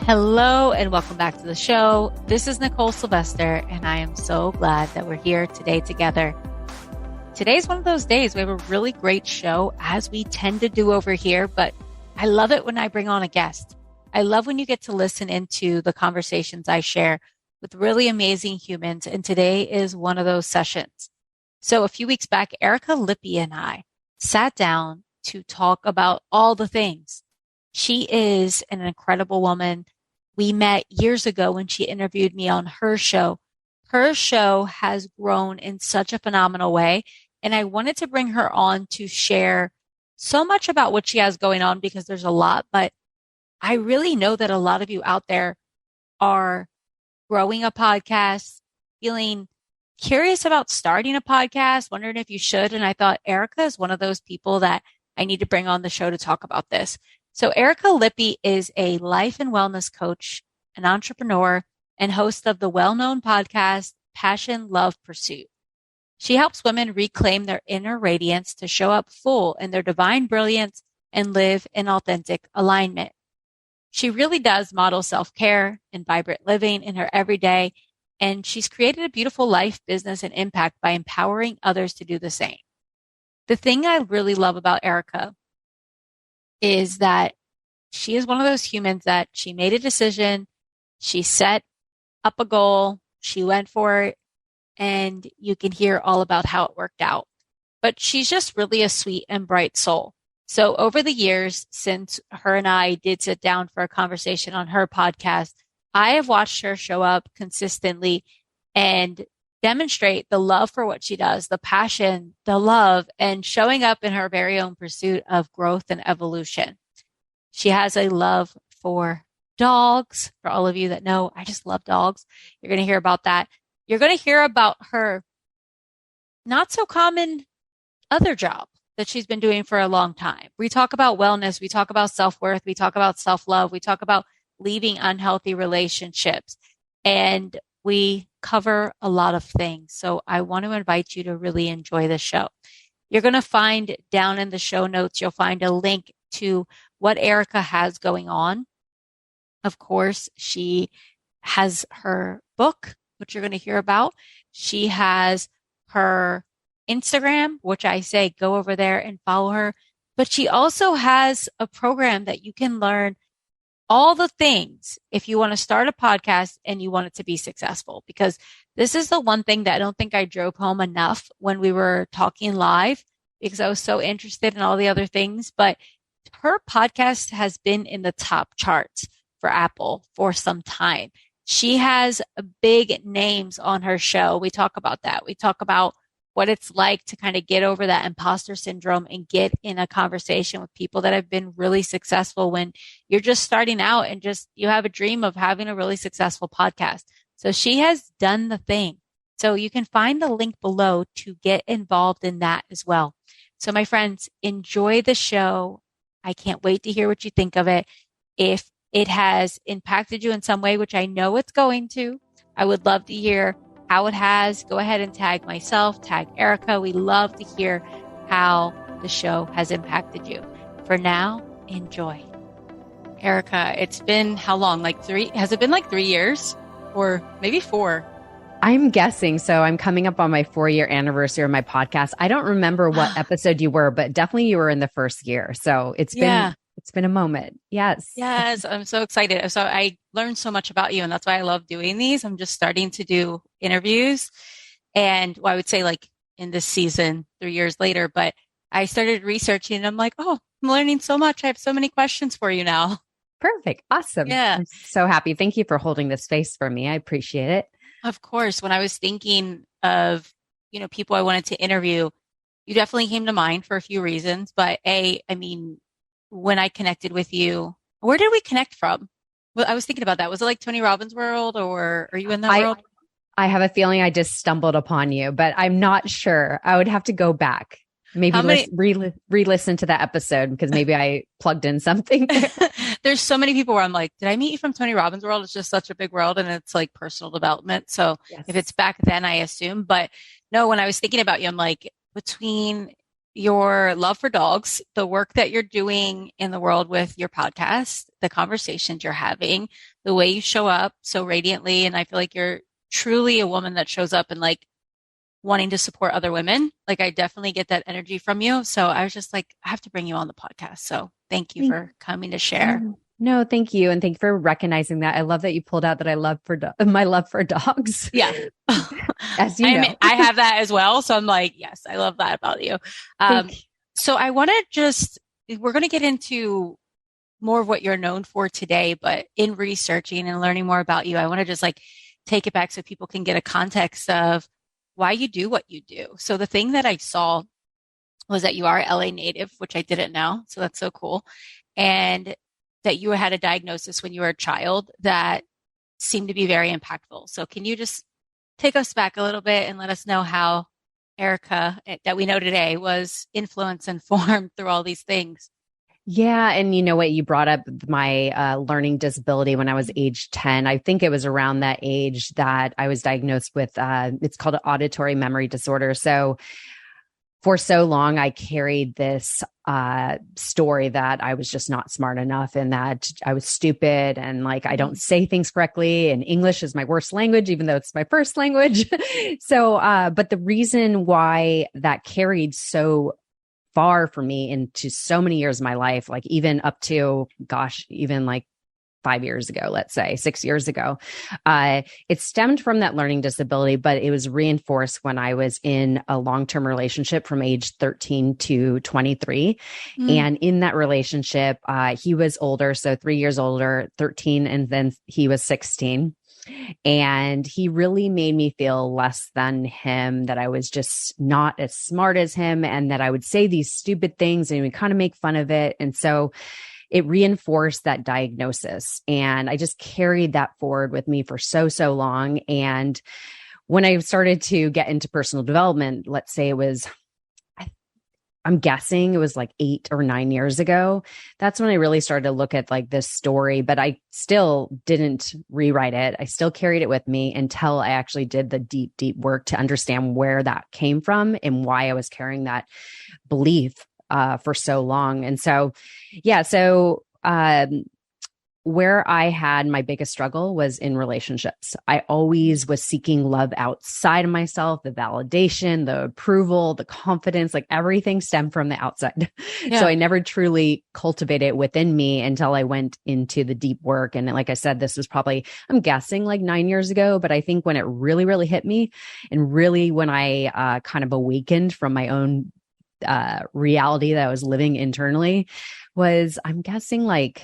Hello and welcome back to the show. This is Nichole Sylvester and I am so glad that we're here today together. Today's one of those days. We have a really great show as we tend to do over here, but I love it when I bring on a guest. I love when you get to listen into the conversations I share with really amazing humans, and today is one of those sessions. So a few weeks back, Erica Lippy and I sat down to talk about all the things. She is an incredible woman. We met years ago when she interviewed me on her show. Her show has grown in such a phenomenal way, and I wanted to bring her on to share so much about what she has going on because there's a lot, but I really know that a lot of you out there are growing a podcast, feeling curious about starting a podcast, wondering if you should, and I thought Erica is one of those people that I need to bring on the show to talk about this. So Erica Lippy is a life and wellness coach, an entrepreneur, and host of the well-known podcast, Passion, Love, Pursuit. She helps women reclaim their inner radiance to show up full in their divine brilliance and live in authentic alignment. She really does model self-care and vibrant living in her everyday, and she's created a beautiful life, business, and impact by empowering others to do the same. The thing I really love about Erica is that she is one of those humans that she made a decision, she set up a goal, she went for it, and you can hear all about how it worked out. But she's just really a sweet and bright soul. So over the years, since her and I did sit down for a conversation on her podcast, I have watched her show up consistently and demonstrate the love for what she does, the passion, the love, and showing up in her very own pursuit of growth and evolution. She has a love for dogs. For all of you that know, I just love dogs. You're going to hear about that. You're going to hear about her not so common other job that she's been doing for a long time. We talk about wellness. We talk about self-worth. We talk about self-love. We talk about leaving unhealthy relationships, and we cover a lot of things. So I want to invite you to really enjoy the show. You're going to find down in the show notes, you'll find a link to what Erica has going on. Of course, she has her book, which you're going to hear about. She has her Instagram, which I say go over there and follow her. But she also has a program that you can learn all the things if you want to start a podcast and you want it to be successful, because this is the one thing that I don't think I drove home enough when we were talking live, because I was so interested in all the other things. But her podcast has been in the top charts for Apple for some time. She has big names on her show. We talk about that. We talk about what it's like to kind of get over that imposter syndrome and get in a conversation with people that have been really successful when you're just starting out and just you have a dream of having a really successful podcast. So she has done the thing. So you can find the link below to get involved in that as well. So my friends, enjoy the show. I can't wait to hear what you think of it. If it has impacted you in some way, which I know it's going to, I would love to hear how it has. Go ahead and tag myself, tag Erica. We love to hear how the show has impacted you. For now, enjoy. Erica, it's been how long? Has it been like 3 years or maybe 4? I'm guessing. So I'm coming up on my 4-year anniversary of my podcast. I don't remember what episode you were, but definitely you were in the first year. So it's been a moment. Yes. Yes. I'm so excited. So I learned so much about you, and that's why I love doing these. I'm just starting to do interviews, and I would say like in this season, 3 years later, but I started researching and I'm like, oh, I'm learning so much. I have so many questions for you now. Perfect. Awesome. Yeah. I'm so happy. Thank you for holding this space for me. I appreciate it. Of course. When I was thinking of, people I wanted to interview, you definitely came to mind for a few reasons. But when I connected with you, where did we connect from? Well, I was thinking about that. Was it like Tony Robbins' world, or are you in that world? I have a feeling I just stumbled upon you, but I'm not sure. I would have to go back. Maybe re-listen to that episode because maybe I plugged in something. There's so many people where I'm like, did I meet you from Tony Robbins' world? It's just such a big world, and it's like personal development. So yes. If it's back then, I assume. But no, when I was thinking about you, I'm like, between your love for dogs, the work that you're doing in the world with your podcast, the conversations you're having, the way you show up so radiantly. And I feel like you're truly a woman that shows up and like wanting to support other women. Like I definitely get that energy from you. So I was just like, I have to bring you on the podcast. So thank you for coming to share. No, thank you. And thank you for recognizing that. I love that you pulled out that I love for my love for dogs. Yeah. As you know. I have that as well. So I'm like, yes, I love that about you. So I want to we're going to get into more of what you're known for today, but in researching and learning more about you, I want to just like take it back so people can get a context of why you do what you do. So the thing that I saw was that you are LA native, which I didn't know. So that's so cool. And that you had a diagnosis when you were a child that seemed to be very impactful. So can you just take us back a little bit and let us know how Erica that we know today was influenced and formed through all these things? Yeah. And you know what? You brought up my learning disability when I was age 10. I think it was around that age that I was diagnosed with, it's called an auditory memory disorder. So for so long, I carried this story that I was just not smart enough and that I was stupid and like I don't say things correctly. And English is my worst language, even though it's my first language. So, but the reason why that carried so far for me into so many years of my life, like even up to, even like 5 years ago, let's say 6 years ago. It stemmed from that learning disability, but it was reinforced when I was in a long-term relationship from age 13 to 23. And in that relationship, he was older, so 3 years older, 13, and then he was 16. And he really made me feel less than him, that I was just not as smart as him, and that I would say these stupid things and he would kind of make fun of it. And so it reinforced that diagnosis. And I just carried that forward with me for so long. And when I started to get into personal development, let's say it was, I'm guessing it was like 8 or 9 years ago. That's when I really started to look at like this story, but I still didn't rewrite it. I still carried it with me until I actually did the deep work to understand where that came from and why I was carrying that belief for so long. And so, yeah, where I had my biggest struggle was in relationships. I always was seeking love outside of myself, the validation, the approval, the confidence, like everything stemmed from the outside. Yeah. So I never truly cultivated it within me until I went into the deep work. And like I said, this was probably, I'm guessing like 9 years ago, but I think when it really hit me and really when I kind of awakened from my own reality that I was living internally was, I'm guessing like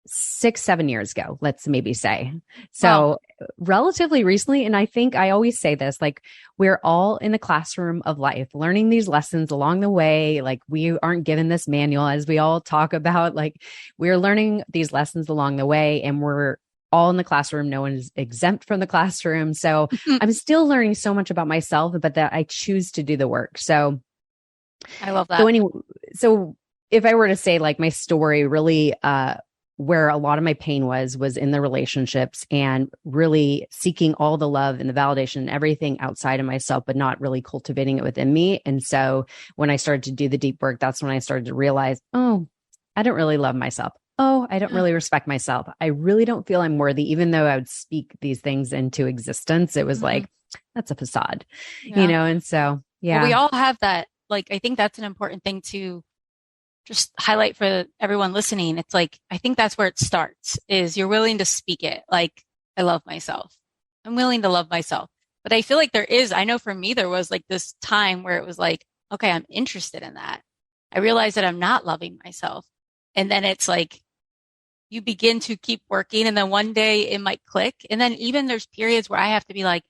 6-7 years ago, let's maybe say. So relatively recently. And I think I always say this, like we're all in the classroom of life, learning these lessons along the way. Like we aren't given this manual as we all talk about, like we're learning these lessons along the way and we're all in the classroom. No one is exempt from the classroom. So I'm still learning so much about myself, but that I choose to do the work. So I love that. So if I were to say like my story really, where a lot of my pain was in the relationships and really seeking all the love and the validation and everything outside of myself, but not really cultivating it within me. And so when I started to do the deep work, that's when I started to realize, oh, I don't really love myself. Oh, I don't really respect myself. I really don't feel I'm worthy, even though I would speak these things into existence. It was like, that's a facade, you know? And so, yeah. Well, we all have that. Like, I think that's an important thing to just highlight for everyone listening. It's like, I think that's where it starts, is you're willing to speak it. Like, I love myself. I'm willing to love myself. But I feel like I know for me, there was like this time where it was like, okay, I'm interested in that. I realize that I'm not loving myself. And then it's like, you begin to keep working and then one day it might click. And then even there's periods where I have to be like,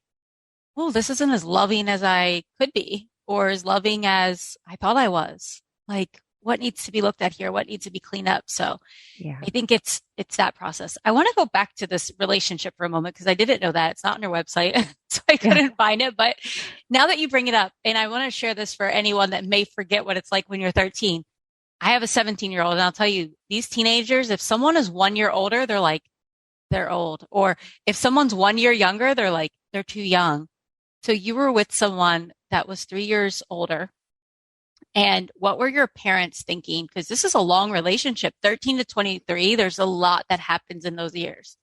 oh, this isn't as loving as I could be or as loving as I thought I was. Like, what needs to be looked at here? What needs to be cleaned up? So yeah. I think it's that process. I want to go back to this relationship for a moment because I didn't know that. It's not on your website, so I couldn't find it. But now that you bring it up, and I want to share this for anyone that may forget what it's like when you're 13. I have a 17-year-old, and I'll tell you, these teenagers, if someone is 1 year older, they're like, they're old. Or if someone's 1 year younger, they're like, they're too young. So you were with someone that was 3 years older. And what were your parents thinking? Because this is a long relationship, 13 to 23. There's a lot that happens in those years.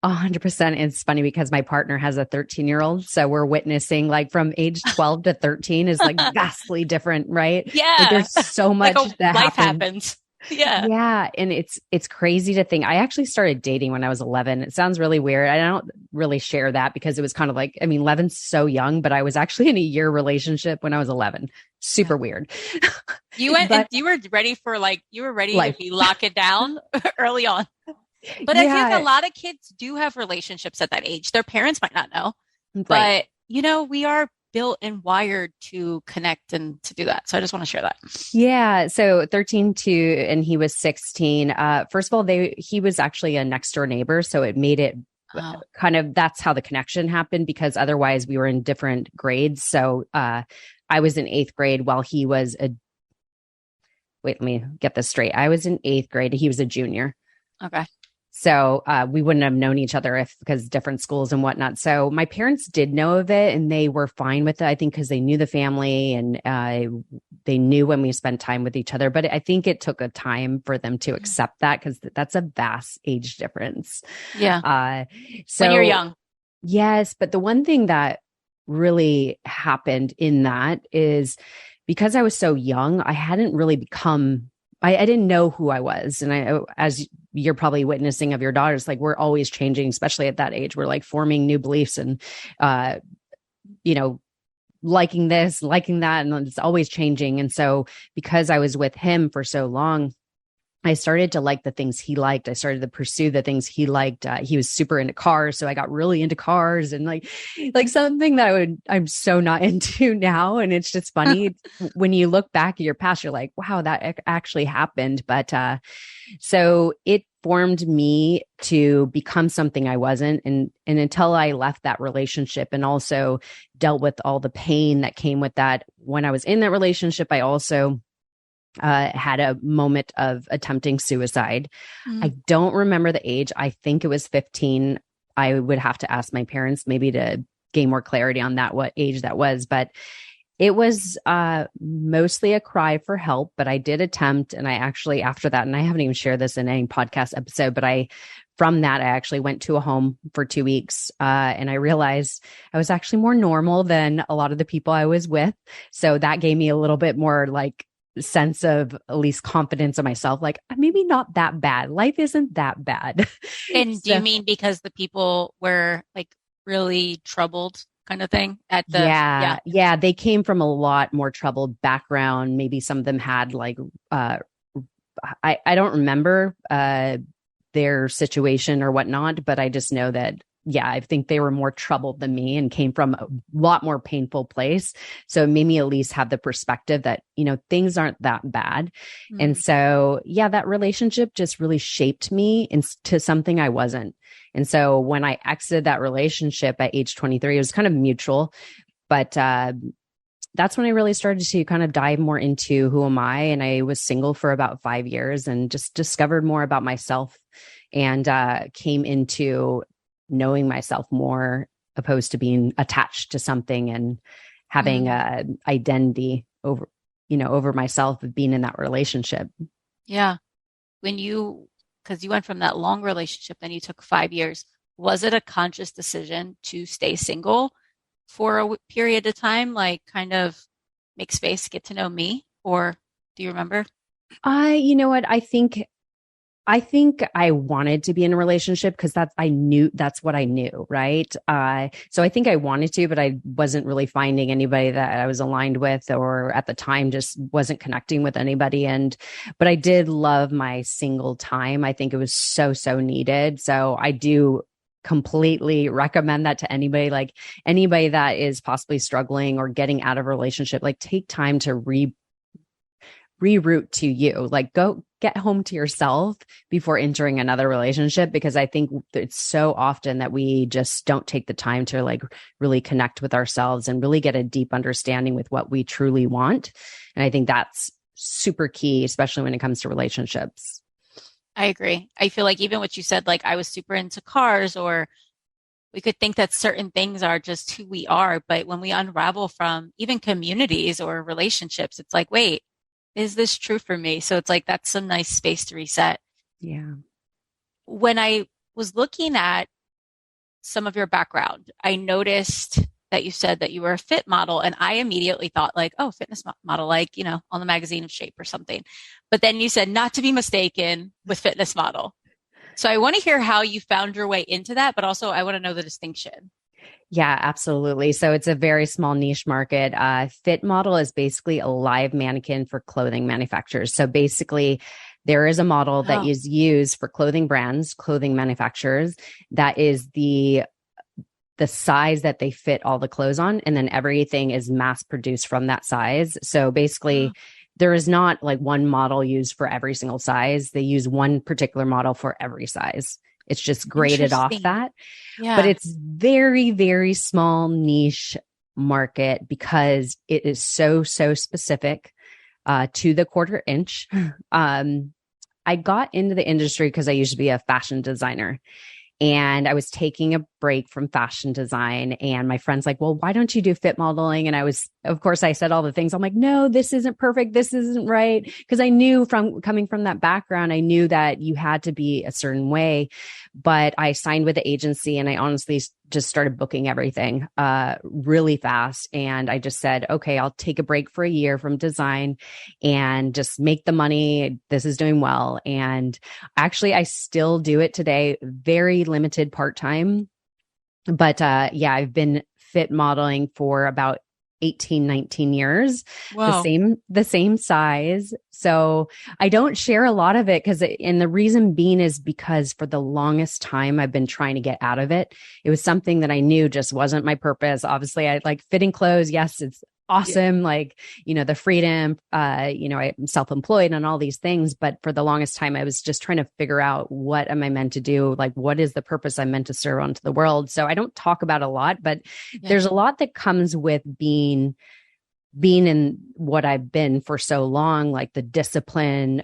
100%. It's funny because my partner has a 13-year-old. So we're witnessing like from age 12 to 13 is like vastly different, right? Yeah. Like there's so much that life happens. happens. Yeah. Yeah. And it's crazy to think. I actually started dating when I was 11. It sounds really weird. I don't really share that because it was kind of like, I mean, 11's so young, but I was actually in a year relationship when I was 11. Super weird. You went, and you were ready for you were ready life. to lock it down early on. But I think a lot of kids do have relationships at that age. Their parents might not know, but we are built and wired to connect and to do that. So I just want to share that. Yeah. So 13 to, and he was 16. First of all, he was actually a next door neighbor. So it made it kind of, that's how the connection happened because otherwise we were in different grades. So, I was in 8th grade while he was let me get this straight. I was in 8th grade. He was a junior. Okay. So we wouldn't have known each other because different schools and whatnot. So my parents did know of it and they were fine with it, I think, because they knew the family and they knew when we spent time with each other. But I think it took a time for them to accept that because that's a vast age difference. Yeah. So when you're young. Yes. But the one thing that really happened in that is because I was so young, I hadn't really become I didn't know who I was. And as you're probably witnessing of your daughters, like we're always changing, especially at that age, we're like forming new beliefs and, liking this, liking that, and it's always changing. And so because I was with him for so long, I started to like the things he liked. I started to pursue the things he liked. He was super into cars. So I got really into cars and like something that I'm so not into now. And it's just funny when you look back at your past, you're like, wow, that actually happened. But, so it formed me to become something I wasn't. And until I left that relationship and also dealt with all the pain that came with that, when I was in that relationship, I also had a moment of attempting suicide. I don't remember the age. I think it was 15. I would have to ask my parents maybe to gain more clarity on that, what age that was. But it was mostly a cry for help, but I did attempt. And I actually, after that, and I haven't even shared this in any podcast episode, but from that, I actually went to a home for 2 weeks and I realized I was actually more normal than a lot of the people I was with. So that gave me a little bit more sense of at least confidence in myself, like maybe not that bad. Life isn't that bad. And do you mean because the people were really troubled kind of thing at the yeah, they came from a lot more troubled background. Maybe some of them had I don't remember their situation or whatnot, but I just know that I think they were more troubled than me and came from a lot more painful place. So it made me at least have the perspective that, things aren't that bad. And so, that relationship just really shaped me into something I wasn't. And so when I exited that relationship at age 23, it was kind of mutual, but that's when I really started to kind of dive more into who am I? And I was single for about 5 years and just discovered more about myself and came into knowing myself more opposed to being attached to something and having a identity over myself of being in that relationship. Yeah. Because you went from that long relationship, then you took 5 years. Was it a conscious decision to stay single for a period of time, kind of make space, get to know me? Or do you remember? You know what? I think I wanted to be in a relationship because that's what I knew. Right. So I think I wanted to, but I wasn't really finding anybody that I was aligned with, or at the time just wasn't connecting with anybody. But I did love my single time. I think it was so, so needed. So I do completely recommend that to anybody, anybody that is possibly struggling or getting out of a relationship, take time to reroute to you, go get home to yourself before entering another relationship, because I think it's so often that we just don't take the time to really connect with ourselves and really get a deep understanding with what we truly want. And I think that's super key, especially when it comes to relationships. I agree. I feel like even what you said, I was super into cars, or we could think that certain things are just who we are. But when we unravel from even communities or relationships, it's like, wait, is this true for me? So it's like, that's some nice space to reset. Yeah. When I was looking at some of your background, I noticed that you said that you were a fit model. And I immediately thought like, oh, fitness model, like, on the magazine of Shape or something. But then you said not to be mistaken with fitness model. So I want to hear how you found your way into that, but also I want to know the distinction. Yeah, absolutely. So it's a very small niche market. Fit model is basically a live mannequin for clothing manufacturers. So basically, there is a model that is used for clothing brands, clothing manufacturers, that is the size that they fit all the clothes on, and then everything is mass produced from that size. So basically, there is not like one model used for every single size. They use one particular model for every size. It's just graded off that. Yeah. But it's very, very small niche market because it is so specific to the quarter inch. I got into the industry because I used to be a fashion designer. And I was taking a break from fashion design, and my friend's like, well, why don't you do fit modeling? And of course, I said all the things. I'm like, no, this isn't perfect. This isn't right. Because I knew coming from that background, I knew that you had to be a certain way. But I signed with the agency, and I honestly just started booking everything really fast. And I just said, okay, I'll take a break for a year from design and just make the money. This is doing well. And actually, I still do it today, very limited part-time. But I've been fit modeling for about 18, 19 years, Wow. the same size. So I don't share a lot of it and the reason being is because for the longest time, I've been trying to get out of it. It was something that I knew just wasn't my purpose. Obviously, I like fitting clothes. Yes, it's awesome. Yeah. Like, the freedom, I'm self-employed and all these things. But for the longest time, I was just trying to figure out what am I meant to do? Like, what is the purpose I'm meant to serve onto the world? So I don't talk about a lot, but there's a lot that comes with being in what I've been for so long, like the discipline.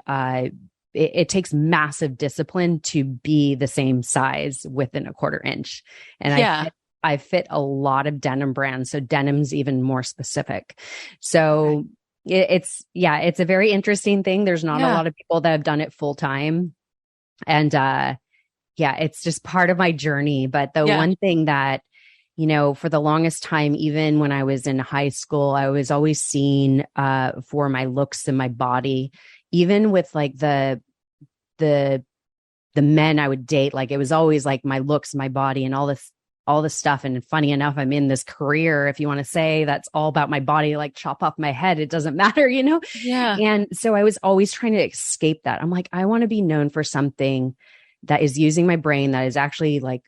It takes massive discipline to be the same size within a quarter inch. And I fit a lot of denim brands. So denim's even more specific. So it's a very interesting thing. There's not a lot of people that have done it full time. And it's just part of my journey. But the one thing that, for the longest time, even when I was in high school, I was always seen for my looks and my body, even with like the men I would date. Like it was always like my looks, my body, and all this stuff. And funny enough, I'm in this career, if you want to say, that's all about my body, like chop off my head. It doesn't matter, Yeah. And so I was always trying to escape that. I'm like, I want to be known for something that is using my brain, that is actually like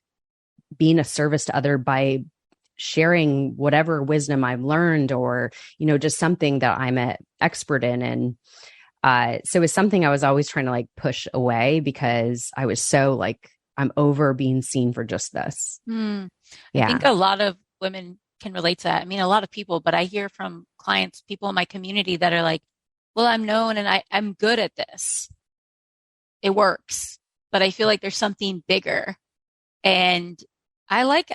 being a service to other by sharing whatever wisdom I've learned, or, just something that I'm an expert in. And so it's something I was always trying to like push away because I was so like, I'm over being seen for just this. I think a lot of women can relate to that. I mean, a lot of people, but I hear from clients, people in my community that are like, well, I'm known and I'm good at this. It works, but I feel like there's something bigger. And I like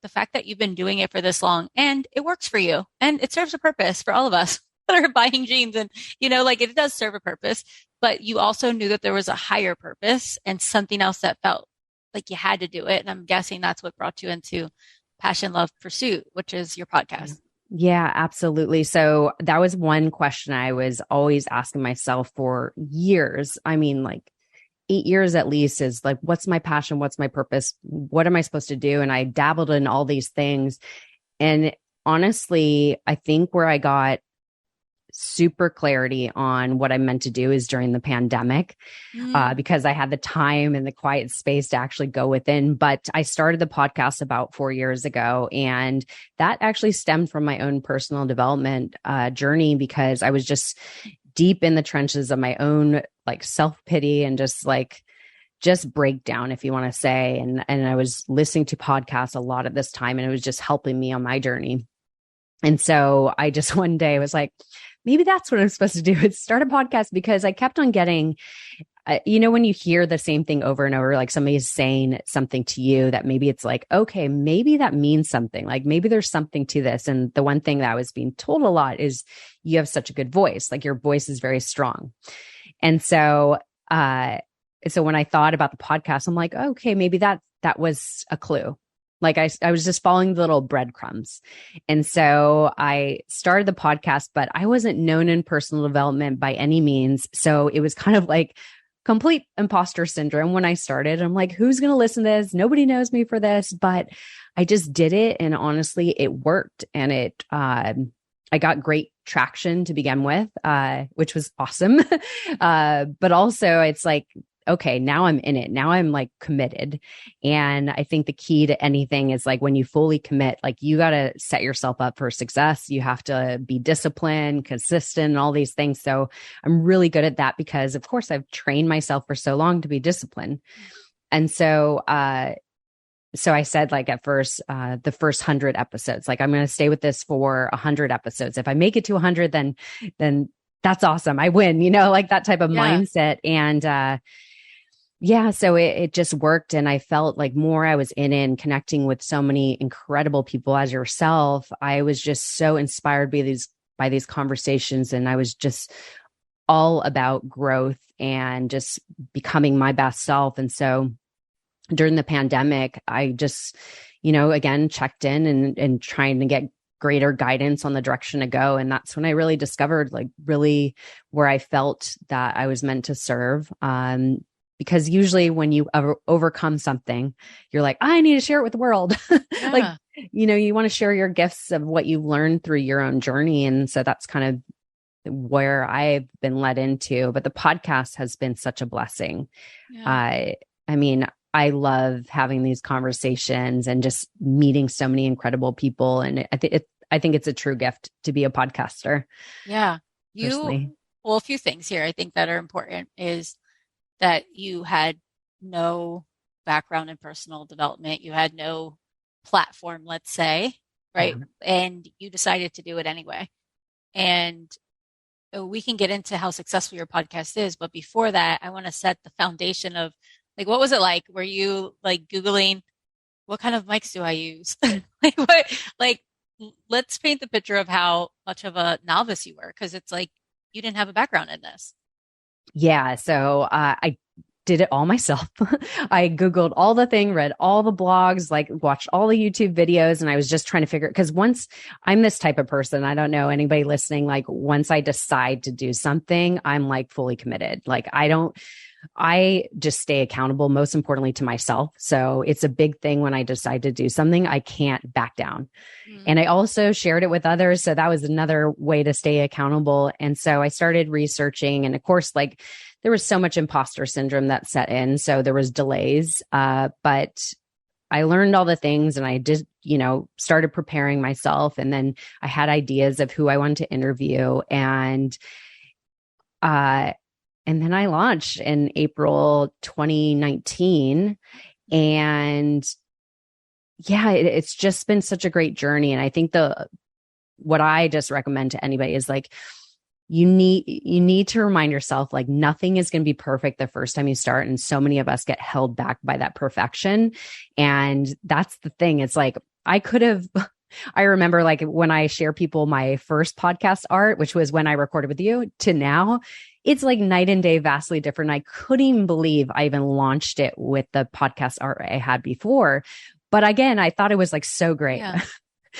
the fact that you've been doing it for this long and it works for you and it serves a purpose for all of us that are buying jeans. And, it does serve a purpose, but you also knew that there was a higher purpose and something else that felt like you had to do it. And I'm guessing that's what brought you into Passion, Love, Pursuit, which is your podcast. Yeah, absolutely. So that was one question I was always asking myself for years. I mean, like 8 years at least, is like, what's my passion? What's my purpose? What am I supposed to do? And I dabbled in all these things. And honestly, I think where I got super clarity on what I meant to do is during the pandemic, because I had the time and the quiet space to actually go within. But I started the podcast about 4 years ago, and that actually stemmed from my own personal development journey, because I was just deep in the trenches of my own like self-pity and just breakdown, if you want to say. And I was listening to podcasts a lot at this time, and it was just helping me on my journey. And so I just one day was like, maybe that's what I'm supposed to do, is start a podcast, because I kept on getting, when you hear the same thing over and over, like somebody's saying something to you that maybe it's like, okay, maybe that means something. Like maybe there's something to this. And the one thing that I was being told a lot is you have such a good voice. Like your voice is very strong. And so when I thought about the podcast, I'm like, okay, maybe that was a clue. Like I was just following the little breadcrumbs. And so I started the podcast, but I wasn't known in personal development by any means. So it was kind of like complete imposter syndrome when I started. I'm like, who's going to listen to this? Nobody knows me for this, but I just did it. And honestly, it worked. And I got great traction to begin with, which was awesome. But also it's like, okay, now I'm in it. Now I'm like committed. And I think the key to anything is like when you fully commit, like you got to set yourself up for success. You have to be disciplined, consistent, and all these things. So I'm really good at that because of course I've trained myself for so long to be disciplined. And so I said like at first, the first 100 episodes, like I'm going to stay with this for 100 episodes. If I make it to 100, then that's awesome. I win, like that type of mindset. And, so it just worked. And I felt like more I was in it and connecting with so many incredible people as yourself. I was just so inspired by these conversations. And I was just all about growth and just becoming my best self. And so during the pandemic, I just, again, checked in and trying to get greater guidance on the direction to go. And that's when I really discovered like really where I felt that I was meant to serve. Because usually when you overcome something, you're like, I need to share it with the world. Yeah. Like, you want to share your gifts of what you've learned through your own journey. And so that's kind of where I've been led into, but the podcast has been such a blessing. Yeah. I mean, I love having these conversations and just meeting so many incredible people. And I think it's a true gift to be a podcaster. Yeah. Well, a few things here I think that are important is that you had no background in personal development. You had no platform, let's say, right? Yeah. And you decided to do it anyway. And we can get into how successful your podcast is. But before that, I want to set the foundation of like, what was it like? Were you like Googling, what kind of mics do I use? Let's paint the picture of how much of a novice you were. Cause it's like, you didn't have a background in this. Yeah. So I did it all myself. I Googled all the thing, read all the blogs, like watched all the YouTube videos. And I was just trying to figure it. Cause once I'm this type of person, I don't know anybody listening, like once I decide to do something, I'm like fully committed. Like I just stay accountable, most importantly to myself. So it's a big thing when I decide to do something, I can't back down. Mm-hmm. And I also shared it with others. So that was another way to stay accountable. And so I started researching, and of course, like there was so much imposter syndrome that set in. So there was delays, but I learned all the things and I did, started preparing myself. And then I had ideas of who I wanted to interview. And then I launched in April 2019. And yeah, it's just been such a great journey. And I think what I just recommend to anybody is like, you need to remind yourself, like nothing is going to be perfect the first time you start. And so many of us get held back by that perfection. And that's the thing. It's like, I remember like when I share people my first podcast art, which was when I recorded with you, to now, it's like night and day, vastly different. I couldn't even believe I even launched it with the podcast art I had before. But again, I thought it was like so great. Yeah.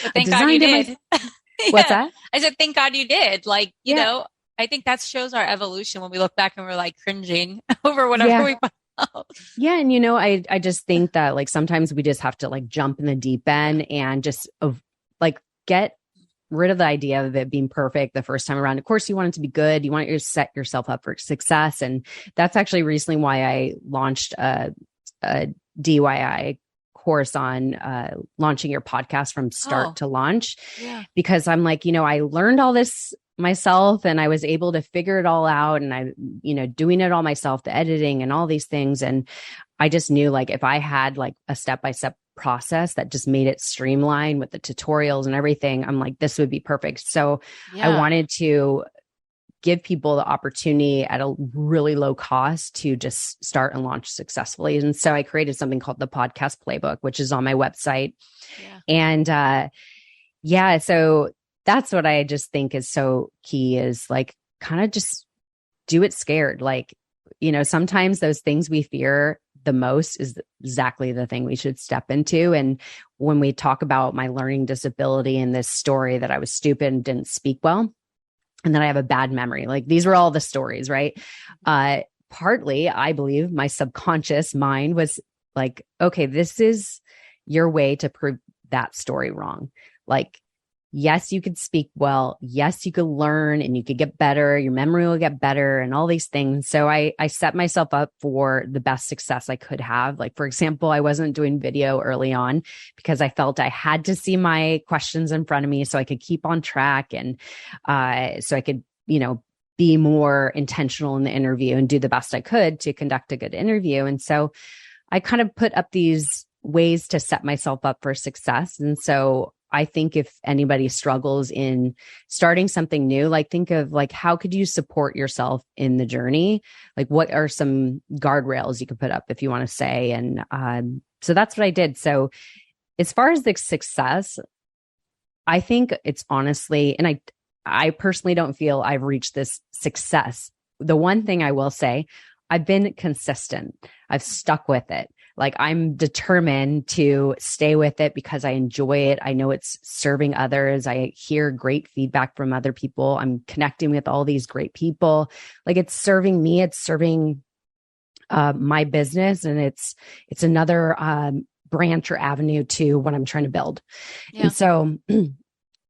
But thank God you did. What's that? I said, thank God you did. Like, you know, I think that shows our evolution when we look back and we're like cringing over whatever we put out. Yeah. And, I just think that like sometimes we just have to like jump in the deep end and just like get rid of the idea of it being perfect the first time around. Of course, you want it to be good. You want to set yourself up for success. And that's actually recently why I launched a DIY course on launching your podcast from start to launch. Yeah. Because I'm like, I learned all this myself and I was able to figure it all out, and I, doing it all myself, the editing and all these things. And I just knew like if I had like a step-by-step process that just made it streamlined with the tutorials and everything, I'm like, this would be perfect. So I wanted to give people the opportunity at a really low cost to just start and launch successfully. And so I created something called the podcast playbook, which is on my website. Yeah. And so that's what I just think is so key, is like kind of just do it scared. Like, sometimes those things we fear the most is exactly the thing we should step into. And when we talk about my learning disability and this story that I was stupid and didn't speak well, and then I have a bad memory, like these were all the stories, right? Partly, I believe my subconscious mind was like, okay, this is your way to prove that story wrong. Like, yes, you could speak well. Yes, you could learn and you could get better. Your memory will get better and all these things. So I set myself up for the best success I could have. Like, for example, I wasn't doing video early on because I felt I had to see my questions in front of me so I could keep on track, and so I could, be more intentional in the interview and do the best I could to conduct a good interview. And so I kind of put up these ways to set myself up for success. And so I think if anybody struggles in starting something new, like think of like, how could you support yourself in the journey? Like, what are some guardrails you could put up, if you want to say? And so that's what I did. So as far as the success, I think it's honestly, and I personally don't feel I've reached this success. The one thing I will say, I've been consistent. I've stuck with it. Like, I'm determined to stay with it because I enjoy it. I know it's serving others. I hear great feedback from other people. I'm connecting with all these great people. Like, it's serving me. It's serving my business, and it's another branch or avenue to what I'm trying to build. Yeah. And so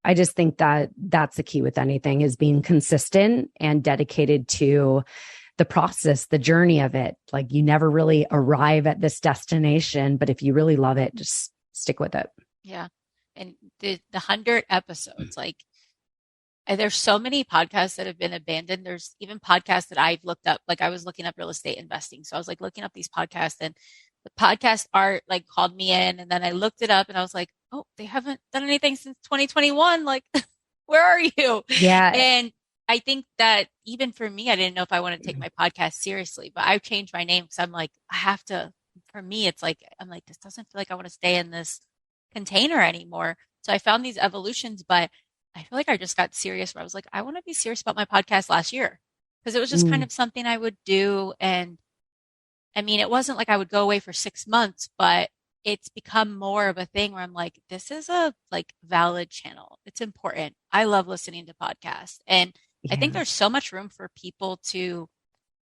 I just think that that's the key with anything, is being consistent and dedicated to the process, the journey of it. Like, you never really arrive at this destination, but if you really love it, just stick with it. Yeah. And the 100 episodes, like, there's so many podcasts that have been abandoned. There's even podcasts that I've looked up. Like, I was looking up real estate investing. So I was like looking up these podcasts, and the podcast art like called me in, and then I looked it up and I was like, oh, they haven't done anything since 2021. Like, where are you? Yeah. And I think that even for me, I didn't know if I want to take my podcast seriously, but I've changed my name because I'm like, I have to, for me, it's like, I'm like, this doesn't feel like I want to stay in this container anymore. So I found these evolutions, but I feel like I just got serious where I was like, I want to be serious about my podcast last year, because it was just kind of something I would do. And I mean, it wasn't like I would go away for 6 months, but it's become more of a thing where I'm like, this is a like valid channel. It's important. I love listening to podcasts. And I think there's so much room for people to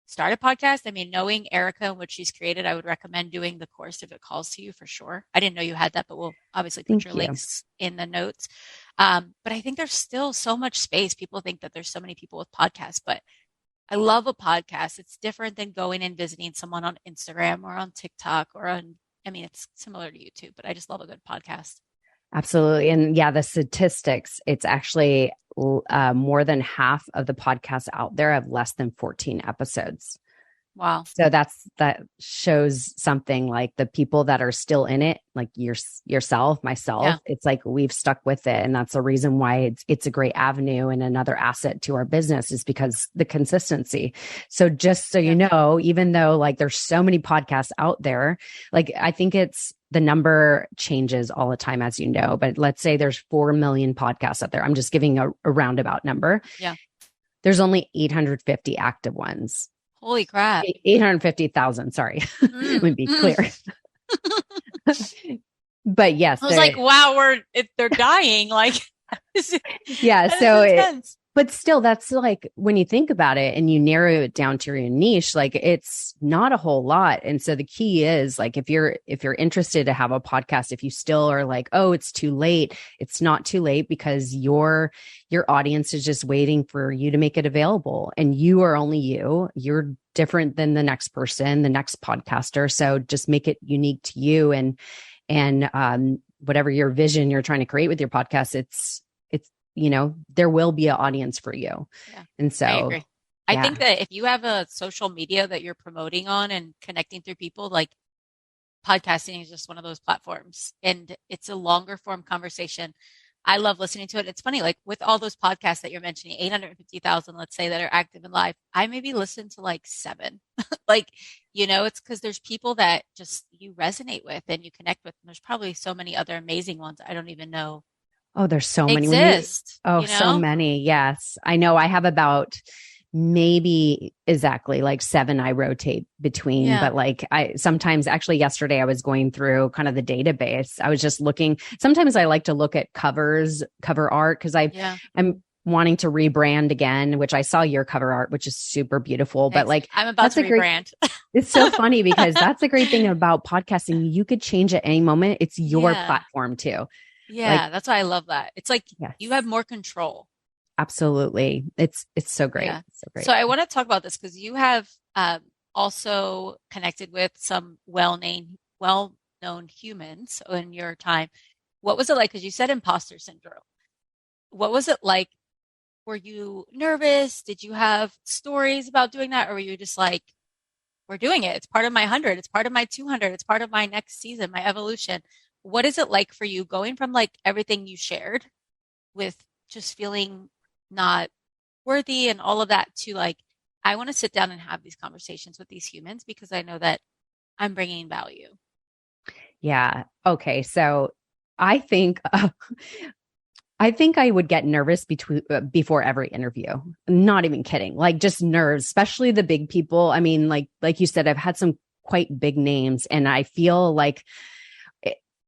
start a podcast. I mean, knowing Erica and what she's created, I would recommend doing the course if it calls to you, for sure. I didn't know you had that, but we'll obviously put your links in the notes. But I think there's still so much space. People think that there's so many people with podcasts, but I love a podcast. It's different than going and visiting someone on Instagram or on TikTok or on, I mean, it's similar to YouTube, but I just love a good podcast. Absolutely. And yeah, the statistics, it's actually more than half of the podcasts out there have less than 14 episodes. Wow. So that shows something, like the people that are still in it, like yourself, myself, it's like we've stuck with it. And that's the reason why it's a great avenue and another asset to our business, is because the consistency. So just so you know, even though like there's so many podcasts out there, like I think it's, the number changes all the time, as you know, but let's say there's 4 million podcasts out there. I'm just giving a roundabout number. Yeah. There's only 850 active ones. Holy crap. 850,000. Sorry. Let me be clear. But yes. I was like, wow, they're dying. Like, yeah. So but still, that's like, when you think about it and you narrow it down to your niche, like it's not a whole lot. And so the key is like, if you're interested to have a podcast, if you still are like, oh, it's too late, it's not too late, because your audience is just waiting for you to make it available. And you are only you. You're different than the next person, the next podcaster. So just make it unique to you, and whatever your vision you're trying to create with your podcast, it's there will be an audience for you. Yeah, and so I agree. I think that if you have a social media that you're promoting on and connecting through people, like, podcasting is just one of those platforms, and it's a longer form conversation. I love listening to it. It's funny, like with all those podcasts that you're mentioning, 850,000, let's say, that are active in live, I maybe listen to like seven. Like, it's because there's people that just you resonate with and you connect with. And there's probably so many other amazing ones I don't even know Oh, there's so many. exist, So many. Yes. I know I have about maybe exactly like seven I rotate between, but like I sometimes actually yesterday I was going through kind of the database. I was just looking. Sometimes I like to look at cover art because I'm wanting to rebrand again, which I saw your cover art, which is super beautiful. Thanks. But like I'm about to rebrand. It's so funny because that's the great thing about podcasting. You could change at any moment. It's your platform too. Yeah, like, that's why I love that. It's like you have more control. Absolutely. It's so great. Yeah. It's so great. So I want to talk about this because you have also connected with some well-known humans in your time. What was it like? Because you said imposter syndrome. What was it like? Were you nervous? Did you have stories about doing that? Or were you just like, we're doing it. It's part of my 100. It's part of my 200. It's part of my next season, my evolution. What is it like for you going from like everything you shared with just feeling not worthy and all of that to like, I want to sit down and have these conversations with these humans because I know that I'm bringing value. Yeah. Okay. So I think I would get nervous before every interview. Not even kidding. Like just nerves, especially the big people. I mean, like you said, I've had some quite big names and I feel like,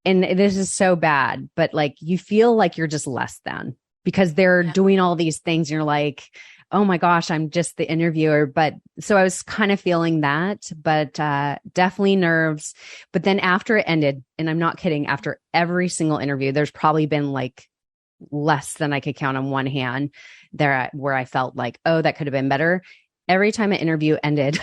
and this is so bad, but like you feel like you're just less than because they're doing all these things. And you're like, oh my gosh, I'm just the interviewer. But so I was kind of feeling that, but definitely nerves. But then after it ended, and I'm not kidding, after every single interview, there's probably been like less than I could count on one hand there where I felt like, oh, that could have been better. Every time an interview ended,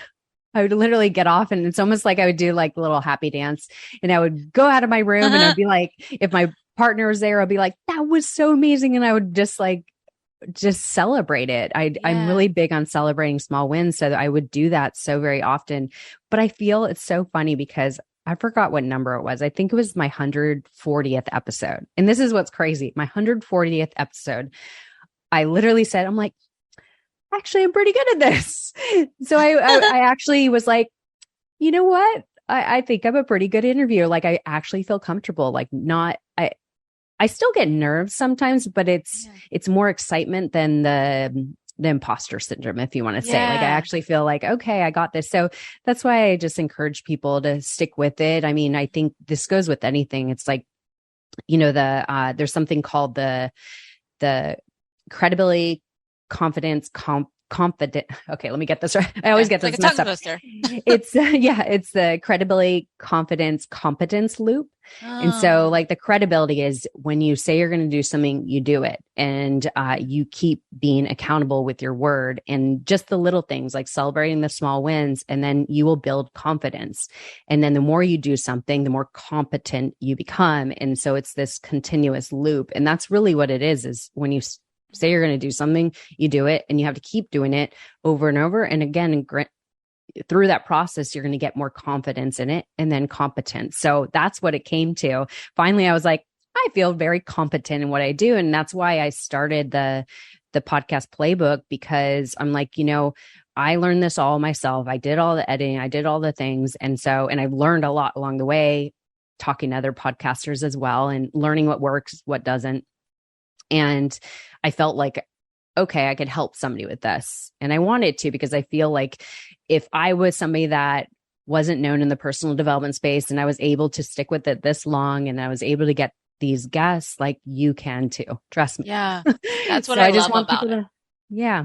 I would literally get off and it's almost like I would do like a little happy dance and I would go out of my room and I'd be like, if my partner was there, I'd be like, that was so amazing. And I would just celebrate it. I'm really big on celebrating small wins. So I would do that so very often, but I feel it's so funny because I forgot what number it was. I think it was my 140th episode. And this is what's crazy. My 140th episode, I literally said, I'm like, actually, I'm pretty good at this. So I actually was like, you know what? I think I'm a pretty good interviewer. Like I actually feel comfortable, like I still get nerves sometimes, but it's more excitement than the imposter syndrome, if you want to say. Like I actually feel like, okay, I got this. So that's why I just encourage people to stick with it. I mean, I think this goes with anything. It's like, there's something called the credibility, confidence, confident. Okay, let me get this right. I always get this messed up. It's it's the credibility, confidence, competence loop. Oh. And so like the credibility is when you say you're going to do something, you do it. And you keep being accountable with your word and just the little things like celebrating the small wins. And then you will build confidence. And then the more you do something, the more competent you become. And so it's this continuous loop. And that's really what it is when you say you're going to do something, you do it, and you have to keep doing it over and over. And again, through that process, you're going to get more confidence in it and then competence. So that's what it came to. Finally, I was like, I feel very competent in what I do. And that's why I started the podcast playbook, because I'm like, I learned this all myself. I did all the editing. I did all the things. And I've learned a lot along the way, talking to other podcasters as well and learning what works, what doesn't. And I felt like, okay, I could help somebody with this. And I wanted to, because I feel like if I was somebody that wasn't known in the personal development space and I was able to stick with it this long and I was able to get these guests, like you can too. Trust me. Yeah. That's what I love about it. Yeah.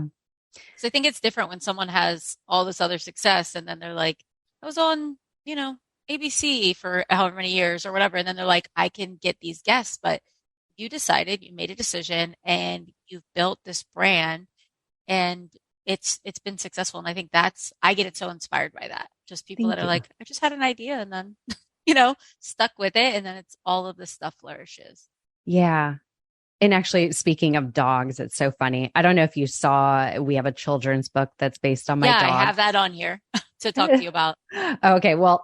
So I think it's different when someone has all this other success and then they're like, I was on, ABC for however many years or whatever. And then they're like, I can get these guests, but you made a decision and you've built this brand and it's been successful. And I think I get it so inspired by that. Just people that are like, I just had an idea and then, stuck with it. And then it's all of this stuff flourishes. Yeah. And actually, speaking of dogs, it's so funny. I don't know if you saw, we have a children's book that's based on my dog. I have that on here to talk to you about. Okay. Well,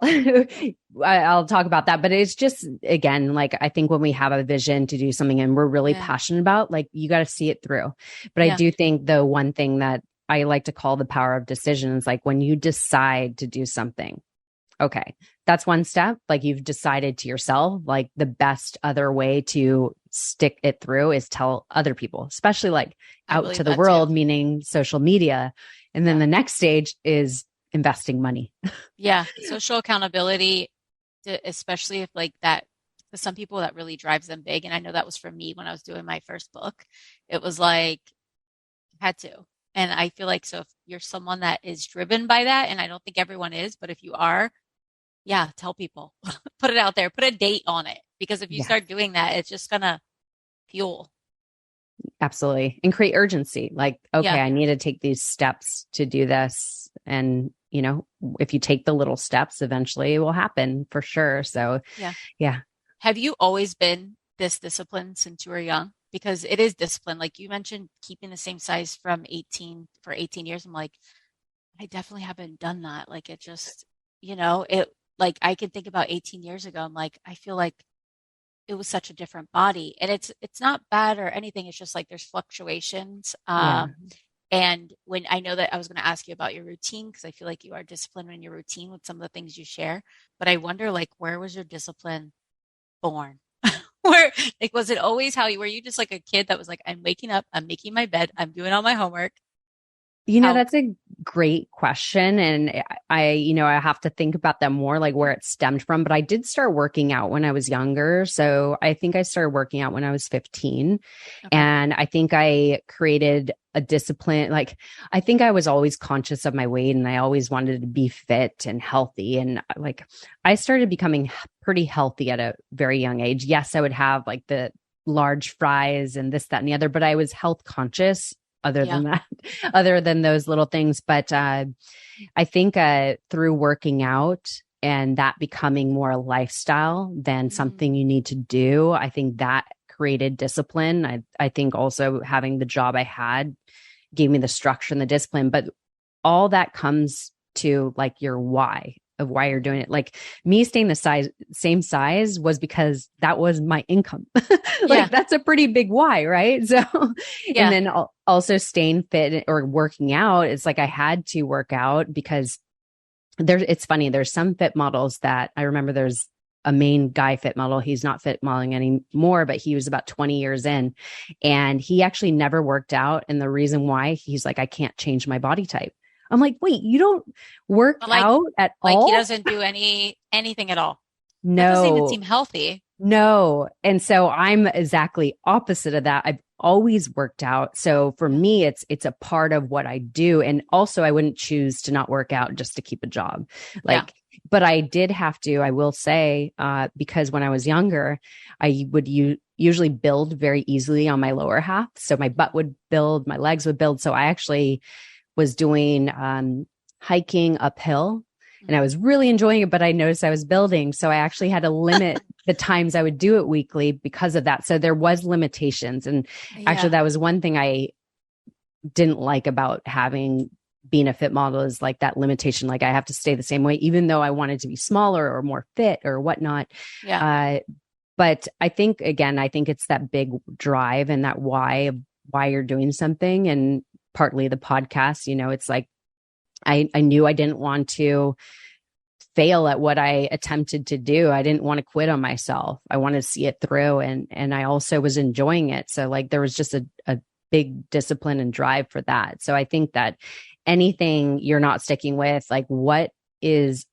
I'll talk about that, but it's just, again, like, I think when we have a vision to do something and we're really passionate about, like, you got to see it through. But I do think the one thing that I like to call the power of decisions, like when you decide to do something, okay, that's one step. Like, you've decided to yourself, like, the best other way to stick it through is tell other people, especially like out to the world, meaning social media. And then the next stage is investing money. Yeah. Social accountability, especially if like that, for some people that really drives them big. And I know that was for me when I was doing my first book. It was like, I had to. And I feel like, so if you're someone that is driven by that, and I don't think everyone is, but if you are, yeah, tell people, put it out there, put a date on it. Because if you start doing that, it's just going to fuel. Absolutely. And create urgency. Like, okay, I need to take these steps to do this. And, you know, if you take the little steps, eventually it will happen for sure. So, yeah. Have you always been this disciplined since you were young? Because it is discipline. Like you mentioned, keeping the same size from 18 for 18 years. I'm like, I definitely haven't done that. Like it just, you know, it like I can think about 18 years ago. I'm like, I feel like it was such a different body. And it's not bad or anything. It's just like there's fluctuations. And when I know that I was going to ask you about your routine, because I feel like you are disciplined in your routine with some of the things you share. But I wonder, like, where was your discipline born? Where, like, was it always were you just like a kid that was like, I'm waking up, I'm making my bed, I'm doing all my homework? You know, that's a great question. And I have to think about that more, like where it stemmed from. But I did start working out when I was younger. So I think I started working out when I was 15. Okay. And I think I created a discipline. Like, I think I was always conscious of my weight and I always wanted to be fit and healthy. And like, I started becoming pretty healthy at a very young age. Yes, I would have like the large fries and this, that, and the other, but I was health conscious other than those little things. But I think through working out and that becoming more a lifestyle than something you need to do, I think that created discipline. I think also having the job I had gave me the structure and the discipline, but all that comes to like your why of why you're doing it. Like me staying the same size was because that was my income. That's a pretty big why, right? So, and then also staying fit or working out, it's like I had to work out because it's funny. There's some fit models that I remember there's a main guy fit model. He's not fit modeling anymore, but he was about 20 years in and he actually never worked out. And the reason why, he's like, I can't change my body type. I'm like, wait, you don't work out at all? Like he doesn't do anything at all. No. That doesn't even seem healthy. No. And so I'm exactly opposite of that. I've always worked out. So for me, it's a part of what I do. And also I wouldn't choose to not work out just to keep a job. But I did have to, I will say, because when I was younger, I would usually build very easily on my lower half. So my butt would build, my legs would build. So I actually was doing hiking uphill and I was really enjoying it, but I noticed I was building. So I actually had to limit the times I would do it weekly because of that. So there was limitations. And actually that was one thing I didn't like about being a fit model is like that limitation. Like I have to stay the same way, even though I wanted to be smaller or more fit or whatnot. But I think it's that big drive and that why you're doing something. And partly the podcast, it's like, I knew I didn't want to fail at what I attempted to do. I didn't want to quit on myself. I wanted to see it through. And I also was enjoying it. So like, there was just a big discipline and drive for that. So I think that anything you're not sticking with, like what is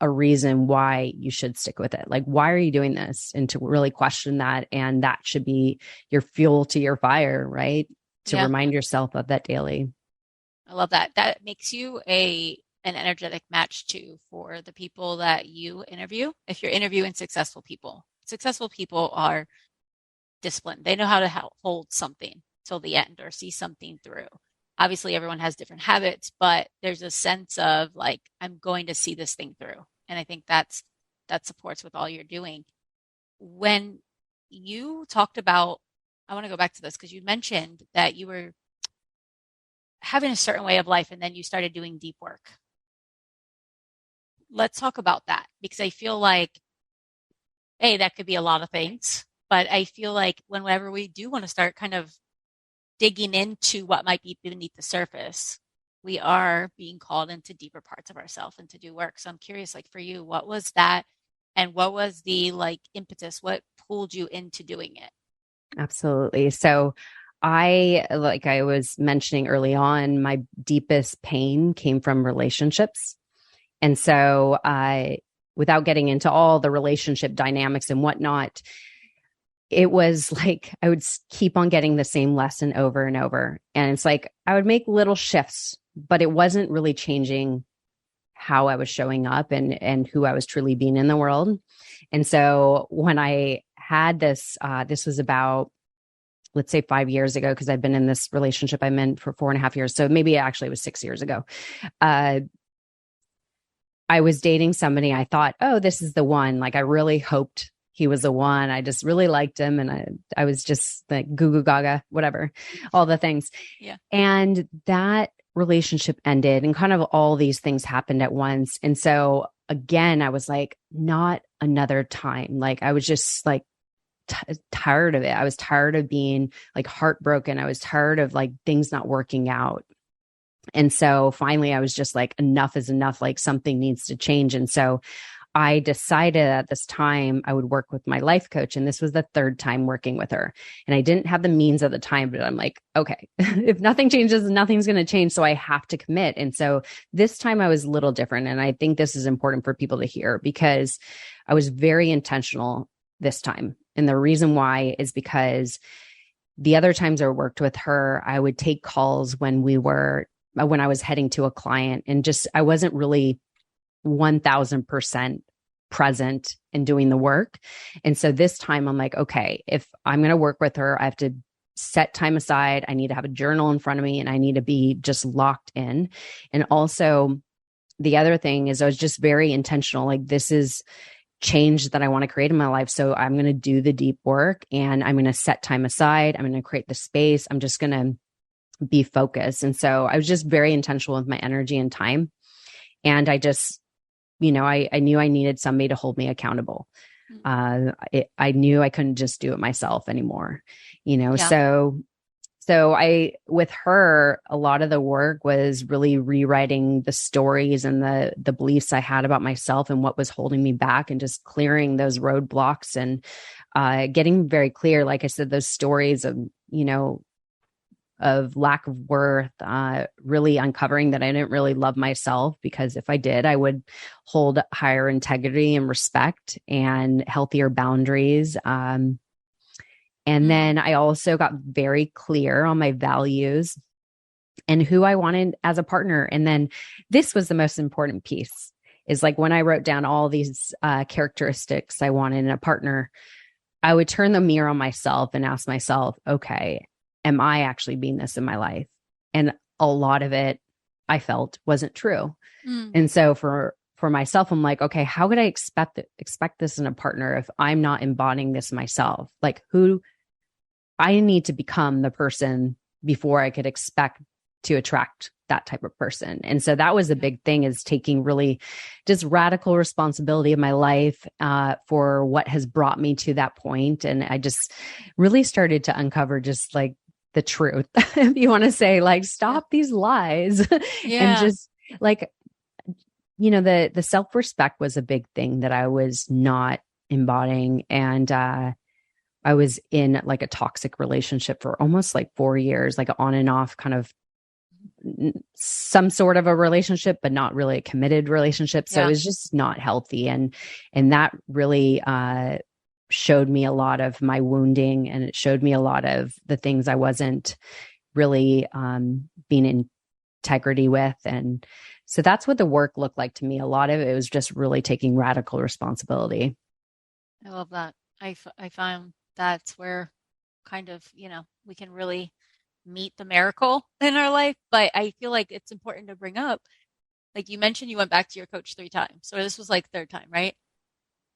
a reason why you should stick with it? Like, why are you doing this? And to really question that. And that should be your fuel to your fire, right? To remind yourself of that daily. I love that. That makes you an energetic match too for the people that you interview. If you're interviewing successful people are disciplined. They know how to hold something till the end or see something through. Obviously, everyone has different habits, but there's a sense of like, I'm going to see this thing through. And I think that supports with all you're doing. When you talked about, I want to go back to this because you mentioned that you were having a certain way of life and then you started doing deep work. let's talk about that because I feel like, hey, that could be a lot of things, but I feel like whenever we do want to start kind of digging into what might be beneath the surface, we are being called into deeper parts of ourselves and to do work. So I'm curious, like for you, what was that? And what was the like impetus? What pulled you into doing it? Absolutely. So like I was mentioning early on, my deepest pain came from relationships. And so without getting into all the relationship dynamics and whatnot, it was like I would keep on getting the same lesson over and over. And it's like I would make little shifts, but it wasn't really changing how I was showing up and who I was truly being in the world. And so when I had this, this was about, let's say 5 years ago, because I've been in this relationship I'm in for 4.5 years. So maybe actually it was 6 years ago. I was dating somebody. I thought, oh, this is the one. Like I really hoped he was the one. I just really liked him. And I was just like goo goo gaga, whatever, all the things. Yeah. And that relationship ended and kind of all these things happened at once. And so again, I was like, not another time. Like I was just like tired of it. I was tired of being like heartbroken. I was tired of like things not working out. And so finally I was just like, enough is enough. Like something needs to change. And so I decided at this time I would work with my life coach. And this was the third time working with her. And I didn't have the means at the time, but I'm like, okay, if nothing changes, nothing's going to change. So I have to commit. And so this time I was a little different. And I think this is important for people to hear because I was very intentional this time. And the reason why is because the other times I worked with her, I would take calls when I was heading to a client and just, I wasn't really 1000% present and doing the work. And so this time I'm like, okay, if I'm going to work with her, I have to set time aside. I need to have a journal in front of me and I need to be just locked in. And also the other thing is I was just very intentional. Like this is change that I want to create in my life. So I'm going to do the deep work and I'm going to set time aside. I'm going to create the space. I'm just going to be focused. And so I was just very intentional with my energy and time. And I just, I knew I needed somebody to hold me accountable. I knew I couldn't just do it myself anymore, Yeah. So with her, a lot of the work was really rewriting the stories and the beliefs I had about myself and what was holding me back and just clearing those roadblocks and getting very clear. Like I said, those stories of lack of worth, really uncovering that I didn't really love myself because if I did, I would hold higher integrity and respect and healthier boundaries. And then I also got very clear on my values and who I wanted as a partner. And then this was the most important piece is like when I wrote down all these characteristics I wanted in a partner, I would turn the mirror on myself and ask myself, okay, am I actually being this in my life? And a lot of it I felt wasn't true. And so for myself, I'm like, okay, how could I expect this in a partner if I'm not embodying this myself? Like who I need to become the person before I could expect to attract that type of person. And so that was a big thing is taking really just radical responsibility of my life for what has brought me to that point. And I just really started to uncover just like the truth, if you want to say, like, stop these lies and just like, the self-respect was a big thing that I was not embodying. And I was in like a toxic relationship for almost like 4 years, like on and off kind of some sort of a relationship, but not really a committed relationship. So it was just not healthy. And that really, showed me a lot of my wounding and it showed me a lot of the things I wasn't really being in integrity with. And so that's what the work looked like to me. A lot of it was just really taking radical responsibility. I love that. I found that's where kind of, we can really meet the miracle in our life. But I feel like it's important to bring up, like you mentioned, you went back to your coach 3 times. So this was like third time, right?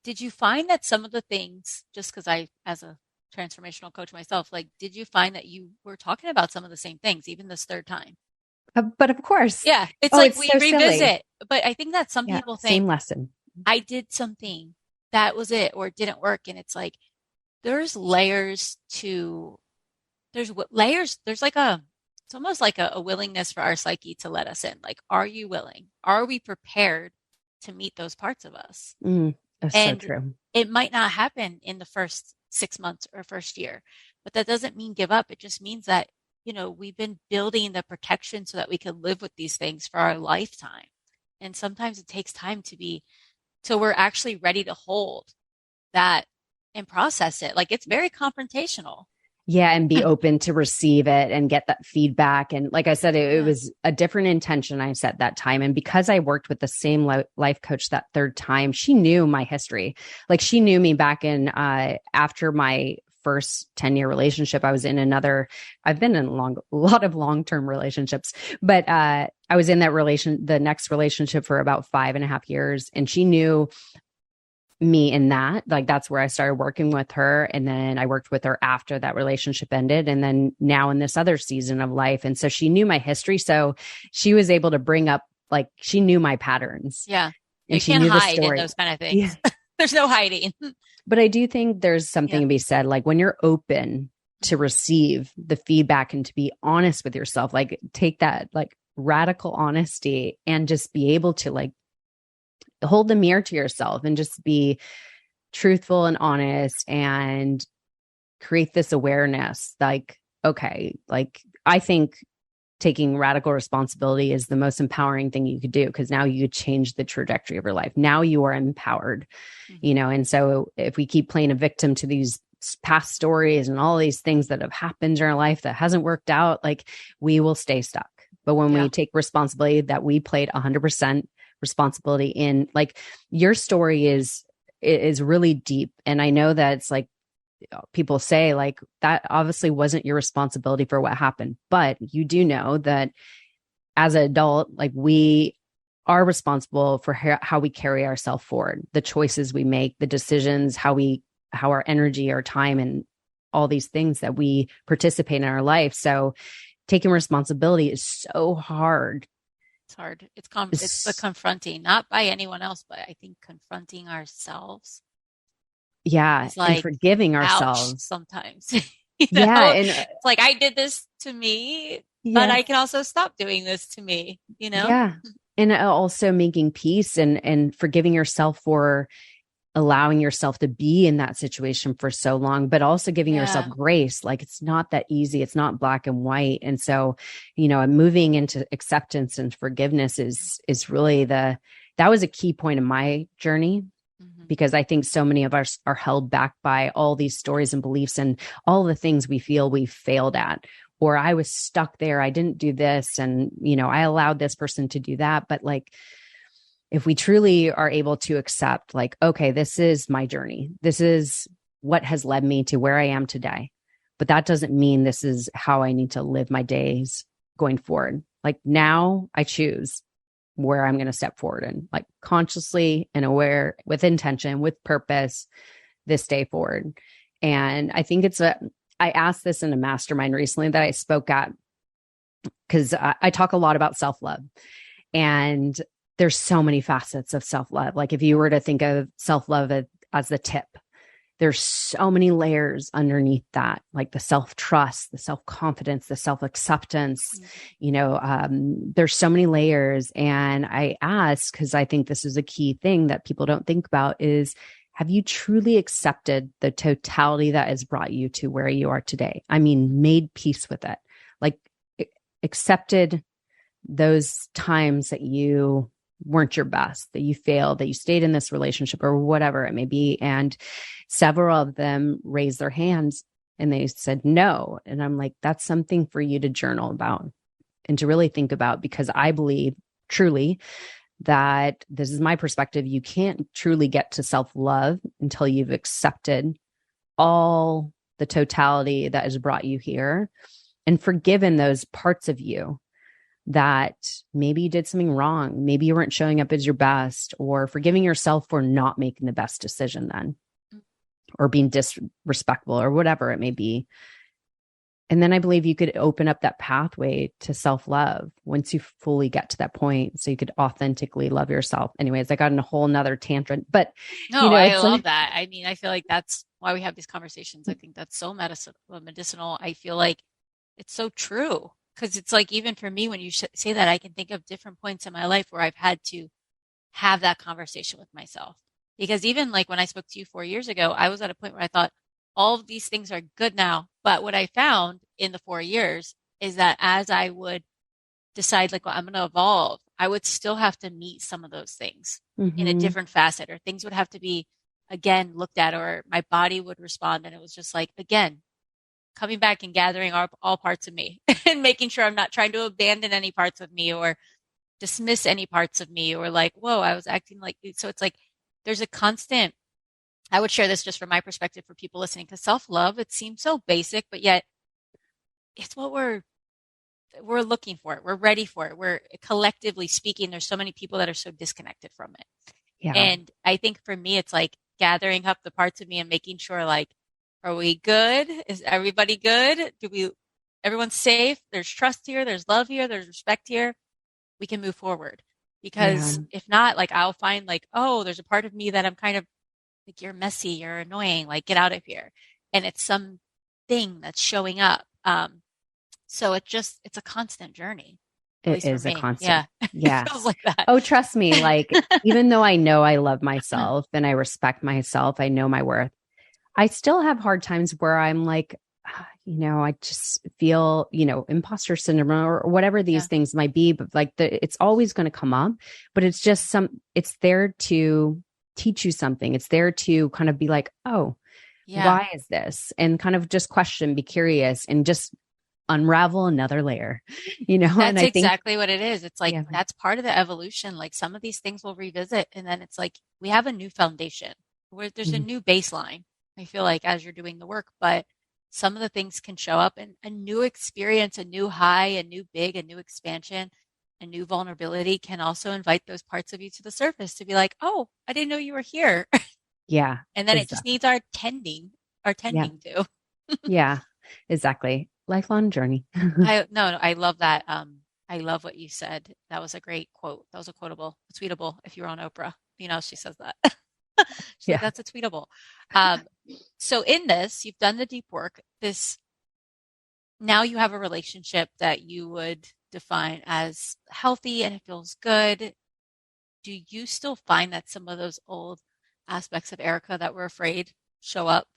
Did you find that some of the things, just because I, as a transformational coach myself, like, did you find that you were talking about some of the same things, even this third time? But of course, Yeah. It's oh, like it's we so revisit, silly. but I think that some Yeah, people think same lesson. I did something that was it or it didn't work. And it's like, there's layers to, layers. There's like it's almost like a willingness for our psyche to let us in. Like, are you willing? Are we prepared to meet those parts of us? That's so And true. it might not happen in the first 6 months or first year, but that doesn't mean give up. It just means that, we've been building the protection so that we can live with these things for our lifetime. And sometimes it takes time till we're actually ready to hold that and process it. Like it's very confrontational. Yeah. And be open to receive it and get that feedback. And like I said, it Yeah. was a different intention I set that time. And because I worked with the same life coach that third time, she knew my history. Like she knew me back in, after my first 10-year relationship. I've been in a lot of long-term relationships, but, I was in the next relationship for about 5.5 years. And she knew me in that, like, that's where I started working with her. And then I worked with her after that relationship ended. And then now in this other season of life. And so she knew my history. So she was able to bring up, like, she knew my patterns. Yeah. And you she can't knew the hide in story. those kind of things. Yeah. There's no hiding. But I do think there's something to be said, like when you're open to receive the feedback and to be honest with yourself, like take that like radical honesty and just be able to like hold the mirror to yourself and just be truthful and honest and create this awareness. Like, okay, like I think taking radical responsibility is the most empowering thing you could do, because now you change the trajectory of your life. Now you are empowered, and so if we keep playing a victim to these past stories and all these things that have happened in our life that hasn't worked out, like we will stay stuck. But when we take responsibility that we played 100% responsibility in, like your story is really deep. And I know that it's like, people say like that obviously wasn't your responsibility for what happened, but you do know that as an adult, like we are responsible for how we carry ourselves forward, the choices we make, the decisions, how our energy, our time, and all these things that we participate in our life. So taking responsibility is so hard. It's hard. It's the confronting, not by anyone else, but I think confronting ourselves. Yeah. Like, and forgiving ourselves sometimes. Yeah. And it's like, I did this to me, but I can also stop doing this to me, Yeah. And also making peace and forgiving yourself for allowing yourself to be in that situation for so long, but also giving yourself grace. Like it's not that easy. It's not black and white. And so, moving into acceptance and forgiveness is really that was a key point in my journey. Because I think so many of us are held back by all these stories and beliefs and all the things we feel we failed at, or I was stuck there. I didn't do this. And, I allowed this person to do that. But like, if we truly are able to accept like, okay, this is my journey. This is what has led me to where I am today. But that doesn't mean this is how I need to live my days going forward. Like now I choose where I'm going to step forward and like consciously and aware, with intention, with purpose, this day forward. And I think I asked this in a mastermind recently that I spoke at, because I talk a lot about self-love, and there's so many facets of self-love. Like if you were to think of self-love as the tip, there's so many layers underneath that, like the self-trust, the self-confidence, the self-acceptance, there's so many layers. And I ask, because I think this is a key thing that people don't think about, is have you truly accepted the totality that has brought you to where you are today? I mean, made peace with it, like accepted those times that you weren't your best, that you failed, that you stayed in this relationship or whatever it may be. And several of them raised their hands and they said no. And I'm like, that's something for you to journal about and to really think about, because I believe truly that this is my perspective. You can't truly get to self-love until you've accepted all the totality that has brought you here and forgiven those parts of you that maybe you did something wrong. Maybe you weren't showing up as your best, or forgiving yourself for not making the best decision then, or being disrespectful or whatever it may be. And then I believe you could open up that pathway to self-love once you fully get to that point. So you could authentically love yourself. Anyways, I got in a whole nother tangent, but No, I it's love like, that. I mean, I feel like that's why we have these conversations. I think that's so medicinal. I feel like it's so true because it's like, even for me, when you say that, I can think of different points in my life where I've had to have that conversation with myself. Because even like when I spoke to you 4 years ago, I was at a point where I thought all of these things are good now. But what I found in the 4 years is that as I would decide, like, well, I'm going to evolve, I would still have to meet some of those things in a mm-hmm. different facet, or things would have to be again looked at, or my body would respond. And it was just like, again, coming back and gathering all parts of me and making sure I'm not trying to abandon any parts of me or dismiss any parts of me, or like, whoa, I was acting like, so it's like there's a constant. I would share this just from my perspective for people listening, because self-love, it seems so basic, but yet it's what we're looking for it. We're ready for it. We're collectively speaking. There's so many people that are so disconnected from it. Yeah, And I think for me, it's like gathering up the parts of me and making sure, like, are we good? Is everybody good? Everyone's safe? There's trust here. There's love here. There's respect here. We can move forward. yeah, Because if not, like, I'll find like, oh, there's a part of me that I'm kind of like, you're messy, you're annoying, like, get out of here. And it's some thing that's showing up. So it's a constant journey, at it least for is a me. constant. Yeah. It Yeah. feels like that. Oh, trust me. Like, even though I know I love myself and I respect myself, I know my worth, I still have hard times where I'm like, I just feel, imposter syndrome or whatever these Yeah. things might be, but like it's always going to come up, but it's just it's there to teach you something. It's there to kind of be like, oh, Yeah. why is this? And kind of just question, be curious, and just unravel another layer, and That's I think, exactly what it is. It's like yeah, that's part of the evolution. Like, some of these things we'll revisit, and then it's like we have a new foundation where there's a mhm, new baseline. I feel like as you're doing the work, but some of the things can show up, and a new experience, a new high, a new big, a new expansion, a new vulnerability can also invite those parts of you to the surface to be like, oh, I didn't know you were here. yeah, And then it just exactly. needs our Yeah, tending to. yeah, exactly. Lifelong journey. No, I love that. I love what you said. That was a great quote. That was a quotable, a tweetable. If you were on Oprah, she says that. She's like, Yeah. that's a tweetable. Um, so in this, you've done the deep work. Now you have a relationship that you would define as healthy and it feels good. Do you still find that some of those old aspects of Erica that were afraid show up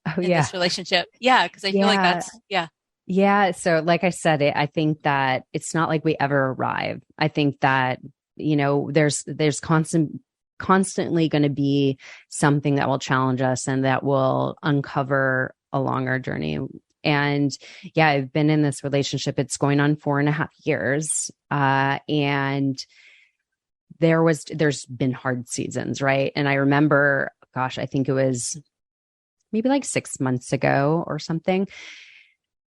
Oh, in yeah. this relationship? Yeah, because I feel like Yeah. that's, yeah, Yeah. So, like I said, I think that it's not like we ever arrive. I think that, there's constantly going to be something that will challenge us and that will uncover along our journey. And yeah, I've been in this relationship. It's going on 4.5 years. And there's been hard seasons, right? And I remember, gosh, I think it was maybe like 6 months ago or something,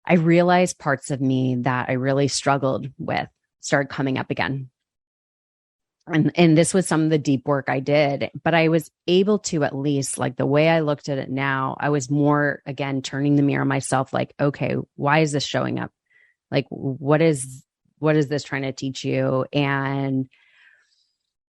I realized parts of me that I really struggled with started coming up again. And this was some of the deep work I did, but I was able to, at least, like, the way I looked at it now, I was more, again, turning the mirror on myself, like, okay, why is this showing up? Like, what is this trying to teach you? And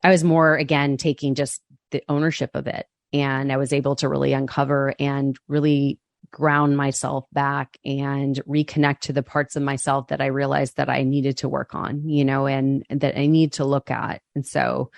I was more, again, taking just the ownership of it. And I was able to really uncover and really ground myself back and reconnect to the parts of myself that I realized that I needed to work on, and that I need to look at. And so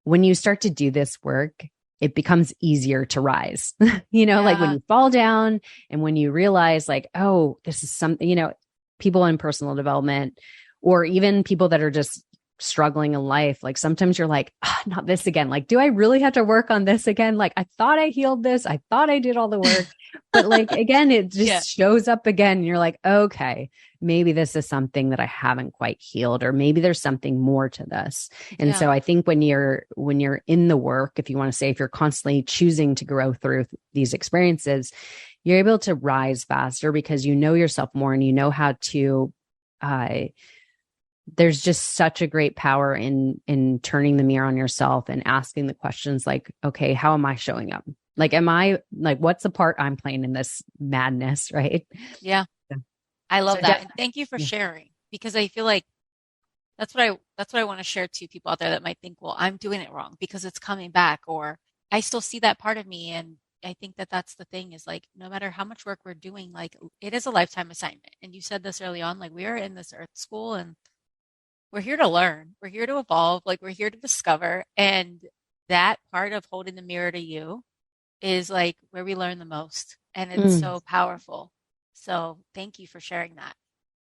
when you start to do this work, it becomes easier to rise, like when yeah, you fall down and when you realize, like, oh, this is something, people in personal development, or even people that are just struggling in life, like, sometimes you're like, not this again. Like, do I really have to work on this again? Like, I thought I healed this. I thought I did all the work, but like, again, it just yeah, shows up again. And you're like, okay, maybe this is something that I haven't quite healed, or maybe there's something more to this. And yeah, so I think when you're in the work, if you want to say, if you're constantly choosing to grow through these experiences, you're able to rise faster because you know yourself more and you know how to, there's just such a great power in turning the mirror on yourself and asking the questions like, okay, how am I showing up? Like, am I like, what's the part I'm playing in this madness? Right. Yeah. So, I so love that. And thank you for yeah. sharing because I feel like that's what I want to share to people out there that might think, well, I'm doing it wrong because it's coming back, or I still see that part of me. And I think that that's the thing is like, no matter how much work we're doing, like it is a lifetime assignment. And you said this early on, like we are in this earth school and we're here to learn, we're here to evolve, like we're here to discover. And that part of holding the mirror to you is like where we learn the most. And it's Mm, so powerful. So thank you for sharing that.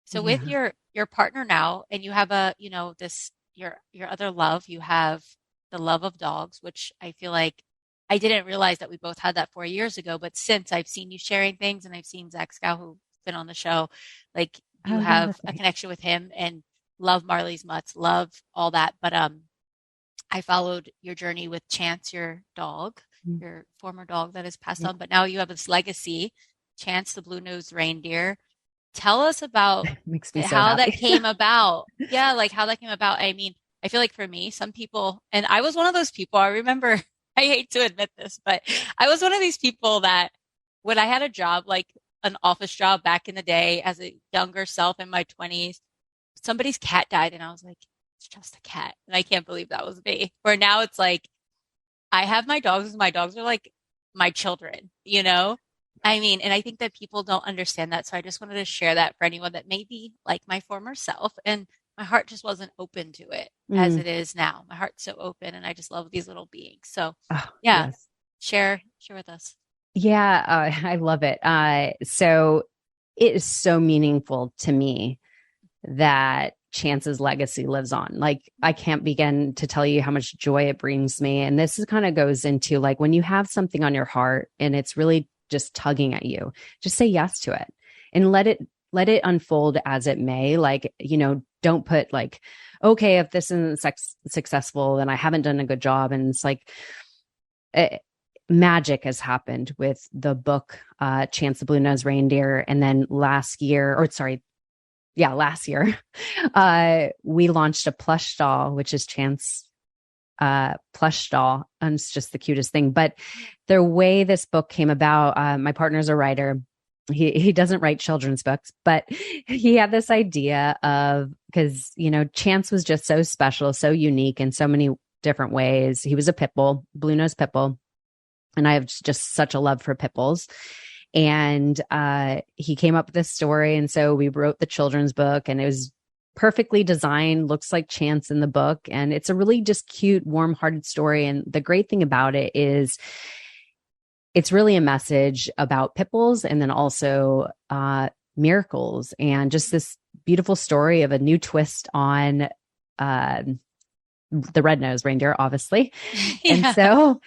So with yeah. your partner now, and you have a, this your other love, you have the love of dogs, which I feel like I didn't realize that we both had that 4 years ago. But since I've seen you sharing things, and I've seen Zach Scow, who's been on the show, like you Oh, yeah. have That's a right. connection with him, and love Marley's Mutts, love all that. But I followed your journey with Chance, your dog, Mm, your former dog that has passed yeah. on, but now you have this legacy, Chance the blue-nosed reindeer. Tell us about Makes me so how that happy. came about. Yeah, like how that came about. I mean, I feel like for me, some people, and I was one of those people, I remember, I hate to admit this, but I was one of these people that when I had a job, like an office job back in the day as a younger self in my 20s, somebody's cat died and I was like, it's just a cat. And I can't believe that was me. Where now it's like, I have my dogs and my dogs are like my children, you know? I mean, and I think that people don't understand that. So I just wanted to share that for anyone that may be like my former self. And my heart just wasn't open to it as Mm, it is now. My heart's so open and I just love these little beings. So oh, yeah, yes. share with us. Yeah. I love it. So it is so meaningful to me that Chance's legacy lives on. Like, I can't begin to tell you how much joy it brings me. And this is kind of goes into like when you have something on your heart and it's really just tugging at you, just say yes to it and let it unfold as it may. Like, don't put like, okay, if this isn't successful, then I haven't done a good job. And it's like, eh, magic has happened with the book, Chance the Blue-Nosed Reindeer. And then last year, or sorry, yeah, last year, we launched a plush doll, which is Chance plush doll. And it's just the cutest thing. But the way this book came about, my partner's a writer. He doesn't write children's books, but he had this idea of, because, Chance was just so special, so unique in so many different ways. He was a pit bull, blue nose pit bull. And I have just such a love for pit bulls. And he came up with this story. And so we wrote the children's book, and it was perfectly designed, looks like Chance in the book. And it's a really just cute, warm-hearted story. And the great thing about it is it's really a message about pit bulls and then also miracles, and just this beautiful story of a new twist on the red-nosed reindeer, obviously. And Yeah. so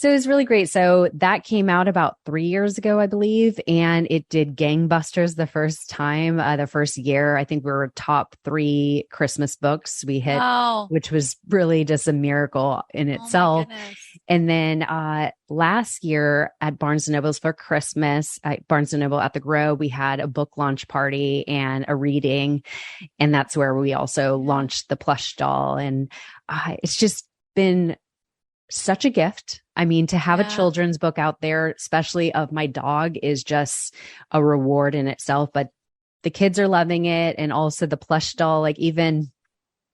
it was really great. So that came out about 3 years ago, I believe. And it did gangbusters the first time, the first year. I think we were top 3 Christmas books we hit, Wow. which was really just a miracle in Oh my itself. goodness. And then last year at Barnes & Noble's for Christmas, at Barnes & Noble at the Grow, we had a book launch party and a reading. And that's where we also launched the plush doll. And it's just been such a gift. I mean, to have a Yeah. children's book out there, especially of my dog, is just a reward in itself. But the kids are loving it. And also the plush doll, like even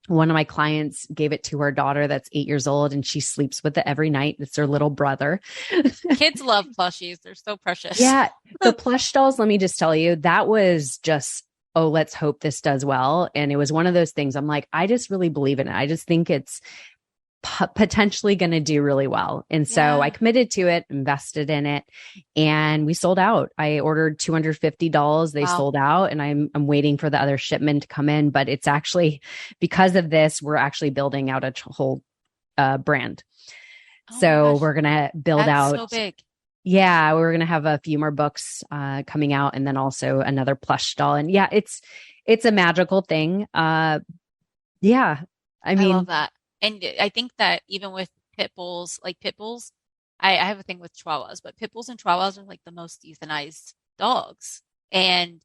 one of my clients gave it to her daughter that's 8 years old, and she sleeps with it every night. It's her little brother. Kids love plushies. They're so precious. Yeah. The plush dolls, let me just tell you, that was just, oh, let's hope this does well. And it was one of those things I'm like, I just really believe in it. I just think it's potentially going to do really well. And so Yeah. I committed to it, invested in it, and we sold out. I ordered $250. They Wow. sold out, and I'm waiting for the other shipment to come in. But it's actually, because of this, we're actually building out a whole brand. Oh my So gosh. we're going to build That's out. so big. Yeah, we're going to have a few more books coming out, and then also another plush doll. And yeah, it's a magical thing. Yeah, I I mean, love that. And I think that even with pit bulls, like pit bulls, I have a thing with chihuahuas, but pit bulls and chihuahuas are like the most euthanized dogs. And,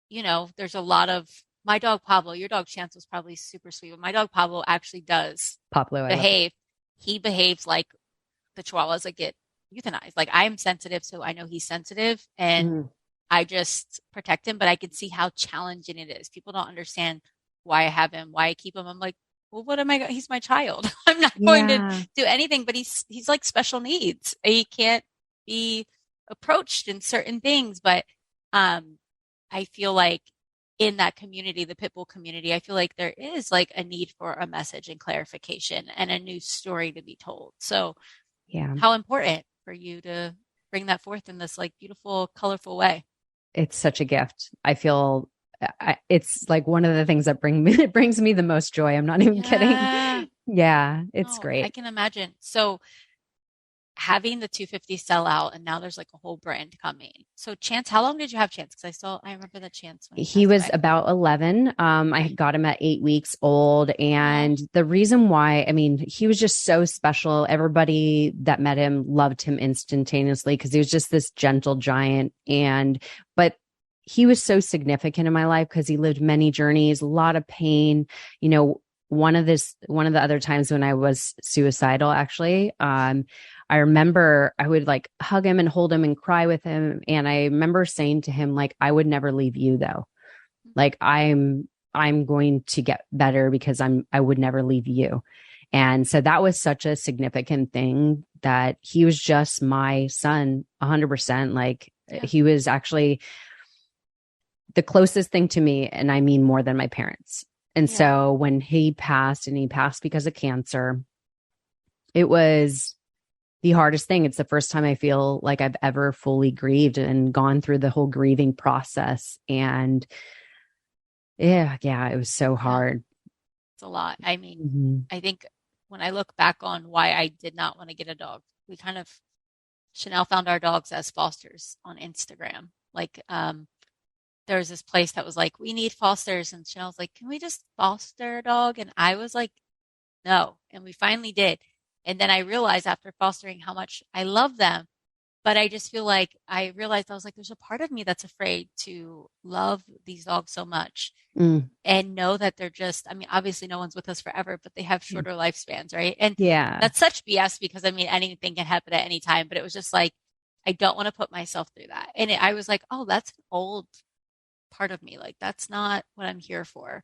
there's a lot of my dog Pablo, your dog Chance was probably super sweet, but my dog Pablo actually does Pablo, I love it. behave. He behaves like the chihuahuas that get euthanized. Like I'm sensitive, so I know he's sensitive and I just protect him, but I can see how challenging it is. People don't understand why I have him, why I keep him. I'm like, well, what am I? He's my child. I'm not going to do anything, but he's like special needs. He can't be approached in certain things, but I feel like in that community, the pit bull community, I feel like there is like a need for a message and clarification and a new story to be told. So how important for you to bring that forth in this like beautiful, colorful way. It's such a gift. I feel it's like one of the things that brings me the most joy. I'm not even kidding. Yeah, it's great. I can imagine. So having the 250 sell out and now there's like a whole brand coming. So Chance, how long did you have Chance? Because I remember that Chance. He was about 11. I got him at 8 weeks old. And the reason why, I mean, he was just so special. Everybody that met him loved him instantaneously because he was just this gentle giant. But he was so significant in my life because he lived many journeys, a lot of pain. You know, one of the other times when I was suicidal, actually, I remember I would like hug him and hold him and cry with him. And I remember saying to him, like, I would never leave you though. Like I'm going to get better because I would never leave you. And so that was such a significant thing that he was just my son 100%. Like he was actually the closest thing to me. And I mean more than my parents. And so when he passed because of cancer, it was the hardest thing. It's the first time I feel like I've ever fully grieved and gone through the whole grieving process. And yeah, it was so hard. It's a lot. I mean, I think when I look back on why I did not want to get a dog, Chanel found our dogs as fosters on Instagram. Like, there was this place that was like, we need fosters. And Chanel's like, can we just foster a dog? And I was like, no. And we finally did. And then I realized after fostering how much I love them, but I just feel like I realized I was like, there's a part of me that's afraid to love these dogs so much and know that they're just, I mean, obviously no one's with us forever, but they have shorter lifespans, right? And that's such BS because I mean, anything can happen at any time, but it was just like, I don't want to put myself through that. And I was like, oh, that's an old part of me. Like, that's not what I'm here for.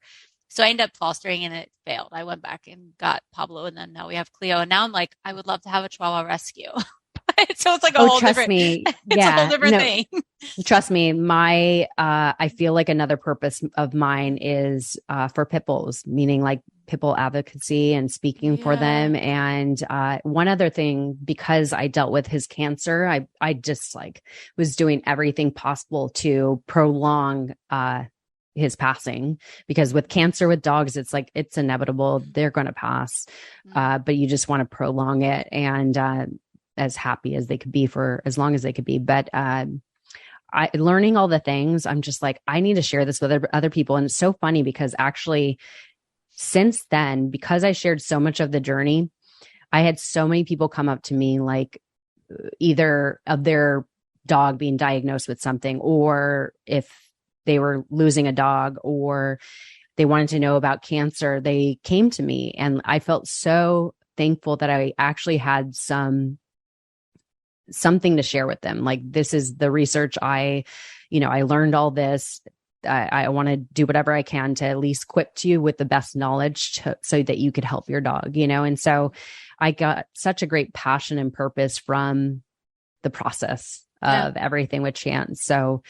So I ended up fostering and it failed. I went back and got Pablo and then now we have Cleo. And now I'm like, I would love to have a Chihuahua rescue. So it's like a whole different thing. Trust me. I feel like another purpose of mine is for pit bulls, meaning like pit bull advocacy and speaking for them. And one other thing, because I dealt with his cancer, I just like was doing everything possible to prolong his passing, because with cancer with dogs, it's like, it's inevitable. They're going to pass. But you just want to prolong it and as happy as they could be for as long as they could be. But learning all the things, I'm just like, I need to share this with other people. And it's so funny because actually since then, because I shared so much of the journey, I had so many people come up to me, like either of their dog being diagnosed with something, or if they were losing a dog, or they wanted to know about cancer, they came to me. And I felt so thankful that I actually had something to share with them. Like, this is the research I learned all this. I want to do whatever I can to at least equip you with the best knowledge so that you could help your dog, And so I got such a great passion and purpose from the process of everything with Chance. So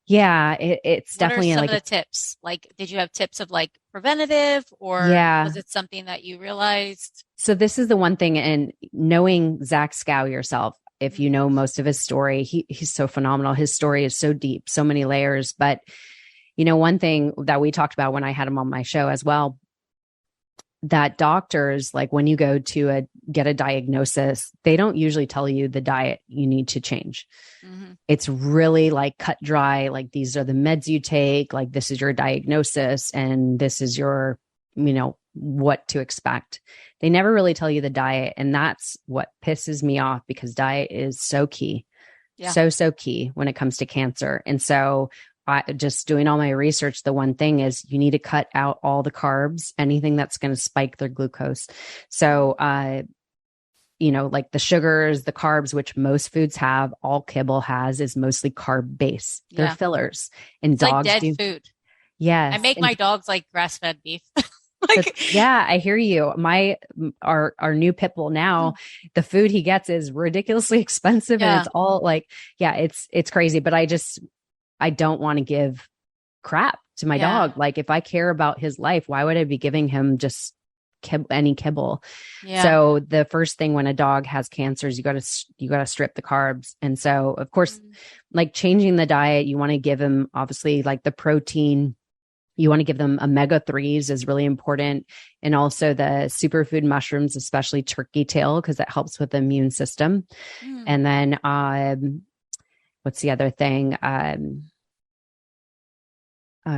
it's definitely what are like some of the tips. Like, did you have tips of like preventative, or was it something that you realized? So this is the one thing, and knowing Zach Scow yourself, if you know most of his story, he's so phenomenal. His story is so deep, so many layers. But, one thing that we talked about when I had him on my show as well, that doctors, like when you go to get a diagnosis, they don't usually tell you the diet you need to change. It's really like cut dry. Like, these are the meds you take. Like, this is your diagnosis and this is your, what to expect. They never really tell you the diet. And that's what pisses me off, because diet is so key, so key when it comes to cancer. And so just doing all my research, the one thing is you need to cut out all the carbs, anything that's going to spike their glucose. So like the sugars, the carbs, which most foods have, all kibble has is mostly carb base. They're Yeah. fillers, and It's like dogs dead do. food. I Yes. make my dogs like grass-fed beef. That's, Like, yeah, I hear you. Our new pit bull now, the food he gets is ridiculously expensive, and yeah, it's all like, yeah, it's crazy. But I don't want to give crap to my yeah, dog. Like if I care about his life, why would I be giving him just any kibble? yeah. So the first thing when a dog has cancers, you got to strip the carbs. And so of course, like changing the diet, you want to give him obviously like the protein. You want to give them omega-3s is really important. And also the superfood mushrooms, especially turkey tail, because that helps with the immune system. Mm. And then, what's the other thing? I'm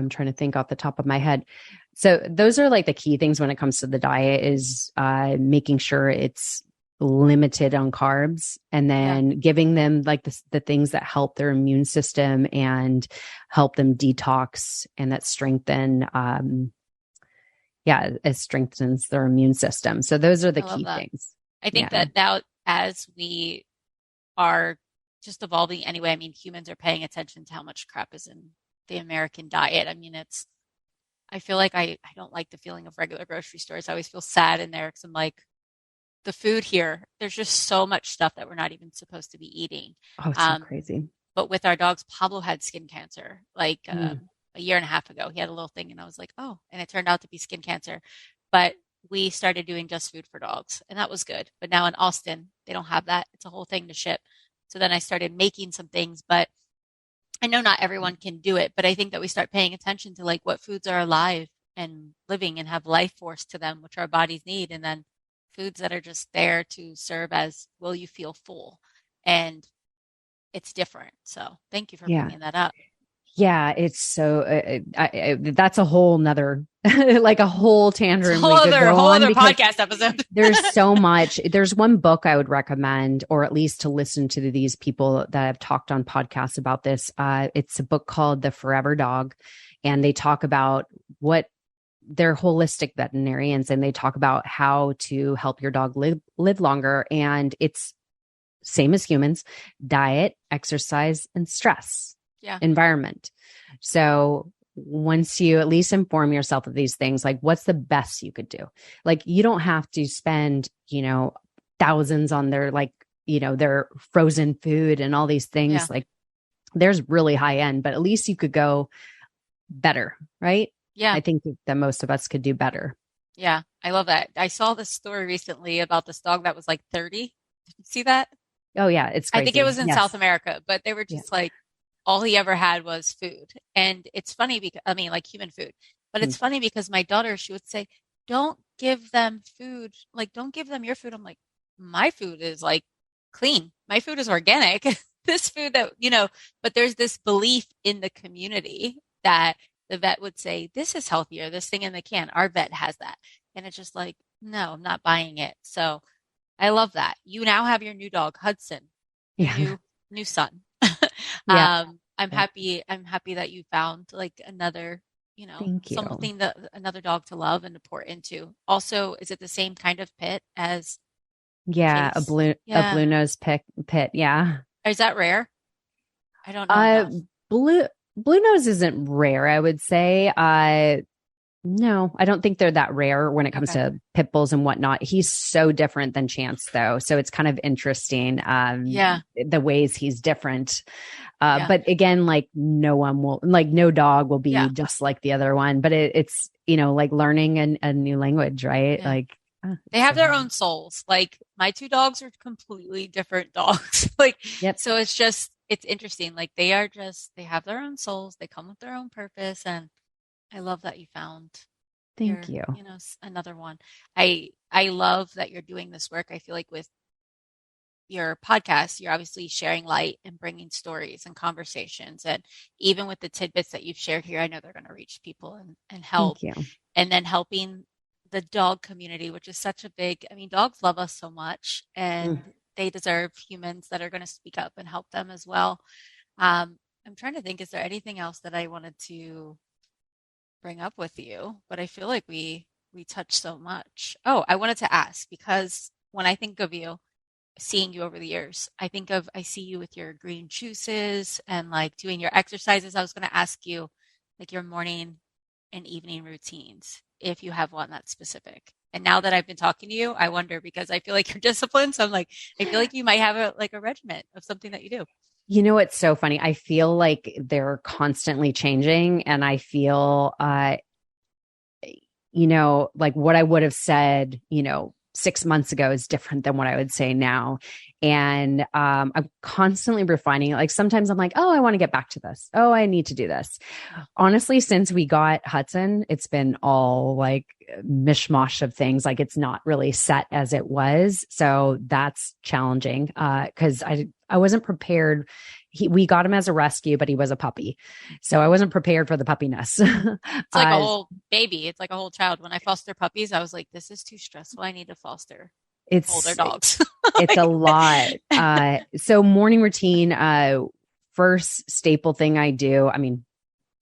trying to think off the top of my head. So those are like the key things when it comes to the diet is, making sure it's limited on carbs, and then giving them like the things that help their immune system and help them detox, and that strengthen it strengthens their immune system. So those are the key things. I think that now as we are just evolving anyway, I mean, humans are paying attention to how much crap is in the American diet. I mean, I feel like I don't like the feeling of regular grocery stores. I always feel sad in there because I'm like, the food here, there's just so much stuff that we're not even supposed to be eating. Oh, it's so crazy. But with our dogs, Pablo had skin cancer like a year and a half ago. He had a little thing and I was like, oh, and it turned out to be skin cancer. But we started doing just food for dogs and that was good. But now in Austin, they don't have that. It's a whole thing to ship. So then I started making some things, but I know not everyone can do it, but I think that we start paying attention to like what foods are alive and living and have life force to them, which our bodies need. And then foods that are just there to serve as, will you feel full? And it's different. So thank you for bringing that up. Yeah, it's so, that's a whole nother, like a whole tangent. Whole other podcast episode. There's so much. There's one book I would recommend, or at least to listen to these people that have talked on podcasts about this. It's a book called The Forever Dog, and they talk about what they're holistic veterinarians, and they talk about how to help your dog live longer. And it's same as humans: diet, exercise, and stress, environment. So once you at least inform yourself of these things, like what's the best you could do? Like you don't have to spend, thousands on their their frozen food and all these things. Yeah. Like there's really high end, but at least you could go better, right? Yeah. I think that most of us could do better. Yeah. I love that. I saw this story recently about this dog that was like 30. Did you see that? Oh yeah. It's crazy. I think it was in South America, but they were just like, all he ever had was food. And it's funny because, I mean, like human food, but it's funny because my daughter, she would say, don't give them food. Like, don't give them your food. I'm like, my food is like clean. My food is organic. This food that, but there's this belief in the community that the vet would say, this is healthier, this thing in the can. Our vet has that. And it's just like, no, I'm not buying it. So I love that. You now have your new dog, Hudson, new son. I'm happy that you found like another, something that another dog to love and to pour into. Also, is it the same kind of pit as Chase? a blue nose pit. Yeah. Is that rare? I don't know. Blue nose isn't rare, I would say. No, I don't think they're that rare when it comes to pit bulls and whatnot. He's so different than Chance, though. So it's kind of interesting. The ways he's different. But again, like no dog will be just like the other one, but it's, like learning a new language, right? Yeah. Like they have their own souls. Like my two dogs are completely different dogs. So it's interesting. Like they have their own souls. They come with their own purpose. And I love that you found Thank you. Another one. I love that you're doing this work. I feel like with your podcast, you're obviously sharing light and bringing stories and conversations. And even with the tidbits that you've shared here, I know they're going to reach people and help. Thank you. And then helping the dog community, which is such a dogs love us so much and they deserve humans that are going to speak up and help them as well. I'm trying to think, is there anything else that I wanted to bring up with you? But I feel like we touched so much. Oh, I wanted to ask, because when I think of you, seeing you over the years, I see you with your green juices and like doing your exercises. I was going to ask you like your morning and evening routines, if you have one that's specific. And now that I've been talking to you, I wonder because I feel like you're disciplined. So I'm like, I feel like you might have a regiment of something that you do. You know, it's so funny. I feel like they're constantly changing, and I feel, like what I would have said, 6 months ago is different than what I would say now. And I'm constantly refining it. Like sometimes I'm like, oh, I want to get back to this. Oh, I need to do this. Honestly, since we got Hudson, it's been all like mishmash of things. Like it's not really set as it was. So that's challenging because I wasn't prepared. We got him as a rescue, but he was a puppy. So I wasn't prepared for the puppiness. It's like a whole baby. It's like a whole child. When I foster puppies, I was like, this is too stressful. I need to foster older dogs. It's a lot. So morning routine, first staple thing I do, I mean,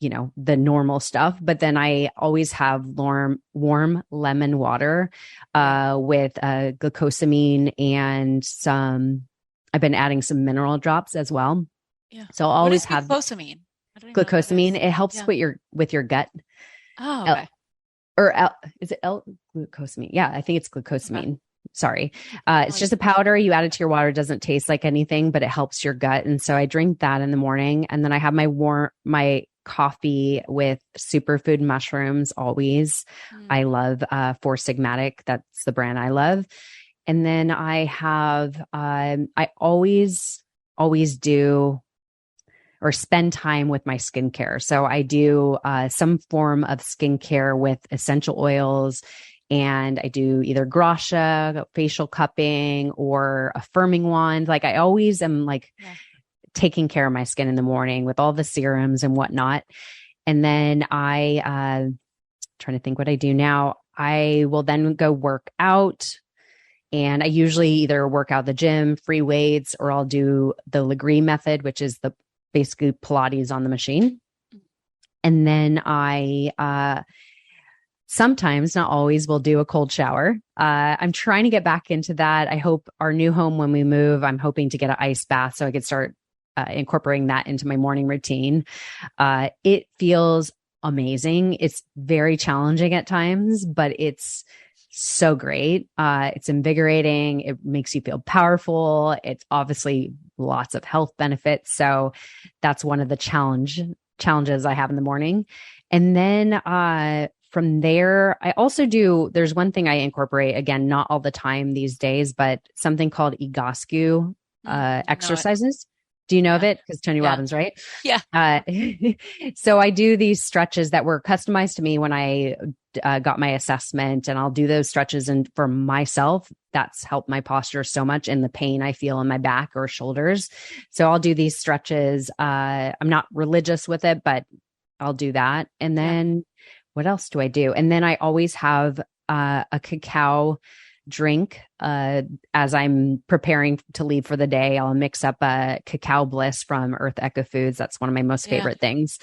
the normal stuff, but then I always have warm lemon water with glucosamine and I've been adding some mineral drops as well. Yeah. So I'll always have glucosamine. Glucosamine. It helps with your gut. Oh, okay. Is it L-glucosamine? Yeah, I think it's glucosamine. Okay. Sorry. It's just a powder. You add it to your water. It doesn't taste like anything, but it helps your gut. And so I drink that in the morning. And then I have my coffee with superfood mushrooms always. I love Four Sigmatic. That's the brand I love. And then I have, I always do or spend time with my skincare. So I do some form of skincare with essential oils, and I do either gua sha, facial cupping, or a firming wand. Like I always am taking care of my skin in the morning with all the serums and whatnot. And then trying to think what I do now. I will then go work out. And I usually either work out the gym, free weights, or I'll do the Legree method, which is basically Pilates on the machine. And then I sometimes, not always, will do a cold shower. I'm trying to get back into that. I hope our new home, when we move, I'm hoping to get an ice bath so I could start incorporating that into my morning routine. It feels amazing. It's very challenging at times, but it's so great. It's invigorating. It makes you feel powerful. It's obviously lots of health benefits. So that's one of the challenges I have in the morning. And then from there, I also there's one thing I incorporate, again, not all the time these days, but something called Egoscue exercises. Do you know of it? Because Tony Robbins, right? Yeah. So I do these stretches that were customized to me when I got my assessment, and I'll do those stretches. And for myself, that's helped my posture so much and the pain I feel in my back or shoulders. So I'll do these stretches. I'm not religious with it, but I'll do that. And then what else do I do? And then I always have a cacao drink as I'm preparing to leave for the day. I'll mix up a cacao bliss from Earth Eco Foods. That's one of my most favorite things.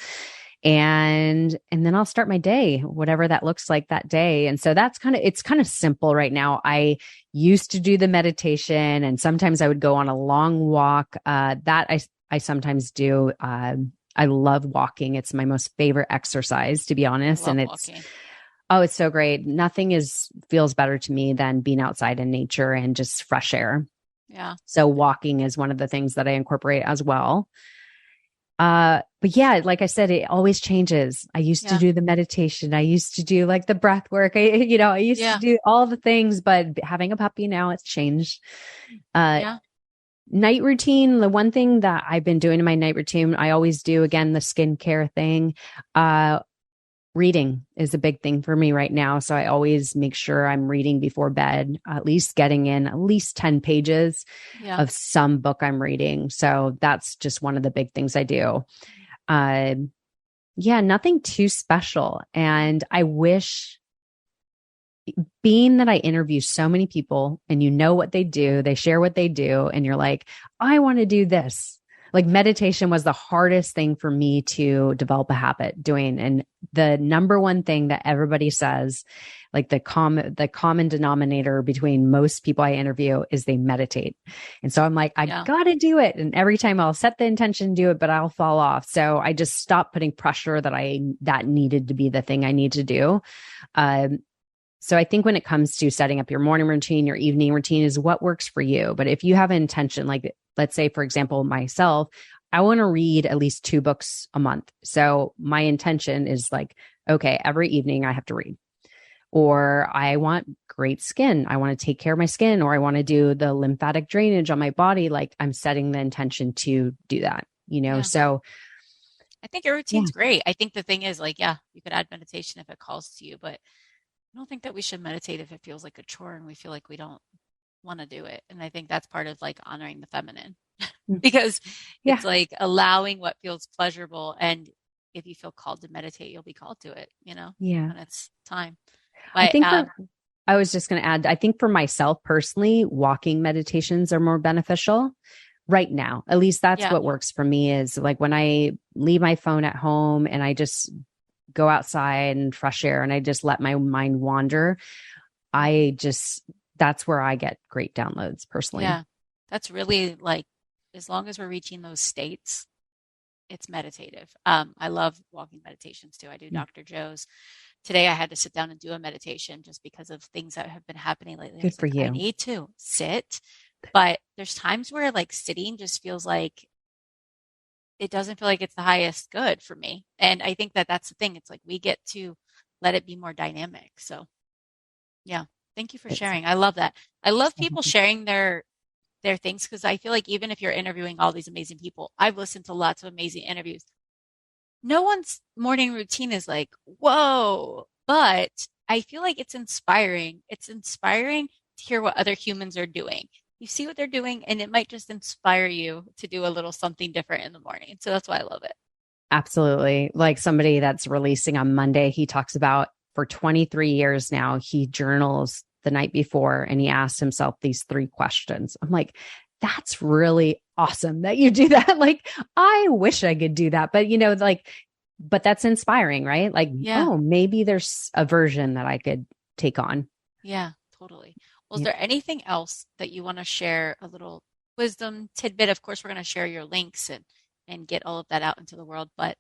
And then I'll start my day, whatever that looks like that day. And so it's kind of simple right now. I used to do the meditation, and sometimes I would go on a long walk. That I sometimes do. I love walking. It's my most favorite exercise, to be honest. And walking. It's so great. Nothing feels better to me than being outside in nature and just fresh air. Yeah. So walking is one of the things that I incorporate as well. But yeah, like I said, it always changes. I used to do the meditation. I used to do like the breath work. I used to do all the things, but having a puppy now, it's changed. Night routine. The one thing that I've been doing in my night routine, I always do, again, the skincare thing. Reading is a big thing for me right now. So I always make sure I'm reading before bed, at least getting in at least 10 pages of some book I'm reading. So that's just one of the big things I do. Nothing too special. And I wish, being that I interview so many people and what they do, they share what they do, and you're like, I want to do this. Like meditation was the hardest thing for me to develop a habit doing. And the number one thing that everybody says, like the common denominator between most people I interview is they meditate. And so I'm like, I gotta do it. And every time I'll set the intention to do it, but I'll fall off. So I just stopped putting pressure that needed to be the thing I need to do. So I think when it comes to setting up your morning routine, your evening routine is what works for you. But if you have an intention, like let's say, for example, myself, I want to read at least 2 books a month. So my intention is like, okay, every evening I have to read. Or I want great skin. I want to take care of my skin, or I want to do the lymphatic drainage on my body. Like I'm setting the intention to do that, So I think your routine's great. I think the thing is like, you could add meditation if it calls to you, but I don't think that we should meditate if it feels like a chore and we feel like we don't want to do it. And I think that's part of like honoring the feminine because it's like allowing what feels pleasurable. And if you feel called to meditate, you'll be called to it, when it's time. But, I think I was just going to add, I think for myself personally, walking meditations are more beneficial right now. At least that's what works for me is like when I leave my phone at home and I just go outside and fresh air and I just let my mind wander. That's where I get great downloads personally. Yeah. That's really like, as long as we're reaching those states, it's meditative. I love walking meditations too. I do Dr. Joe's. Today I had to sit down and do a meditation just because of things that have been happening lately. Good for you. I need to sit, but there's times where like sitting just feels like it doesn't feel like it's the highest good for me. And I think that that's the thing. It's like we get to let it be more dynamic. So yeah, thank you for sharing. I love that. I love people sharing their things because I feel like even if you're interviewing all these amazing people, I've listened to lots of amazing interviews. No one's morning routine is like, whoa, but I feel like it's inspiring. It's inspiring to hear what other humans are doing. You see what they're doing, and it might just inspire you to do a little something different in the morning. So that's why I love it. Absolutely. Like somebody that's releasing on Monday, he talks about for 23 years now, he journals the night before and he asks himself these 3 questions. I'm like, that's really awesome that you do that. Like, I wish I could do that, but but that's inspiring, right? Like, oh, maybe there's a version that I could take on. Yeah, totally. Well, is there anything else that you want to share, a little wisdom tidbit? Of course, we're going to share your links and get all of that out into the world, but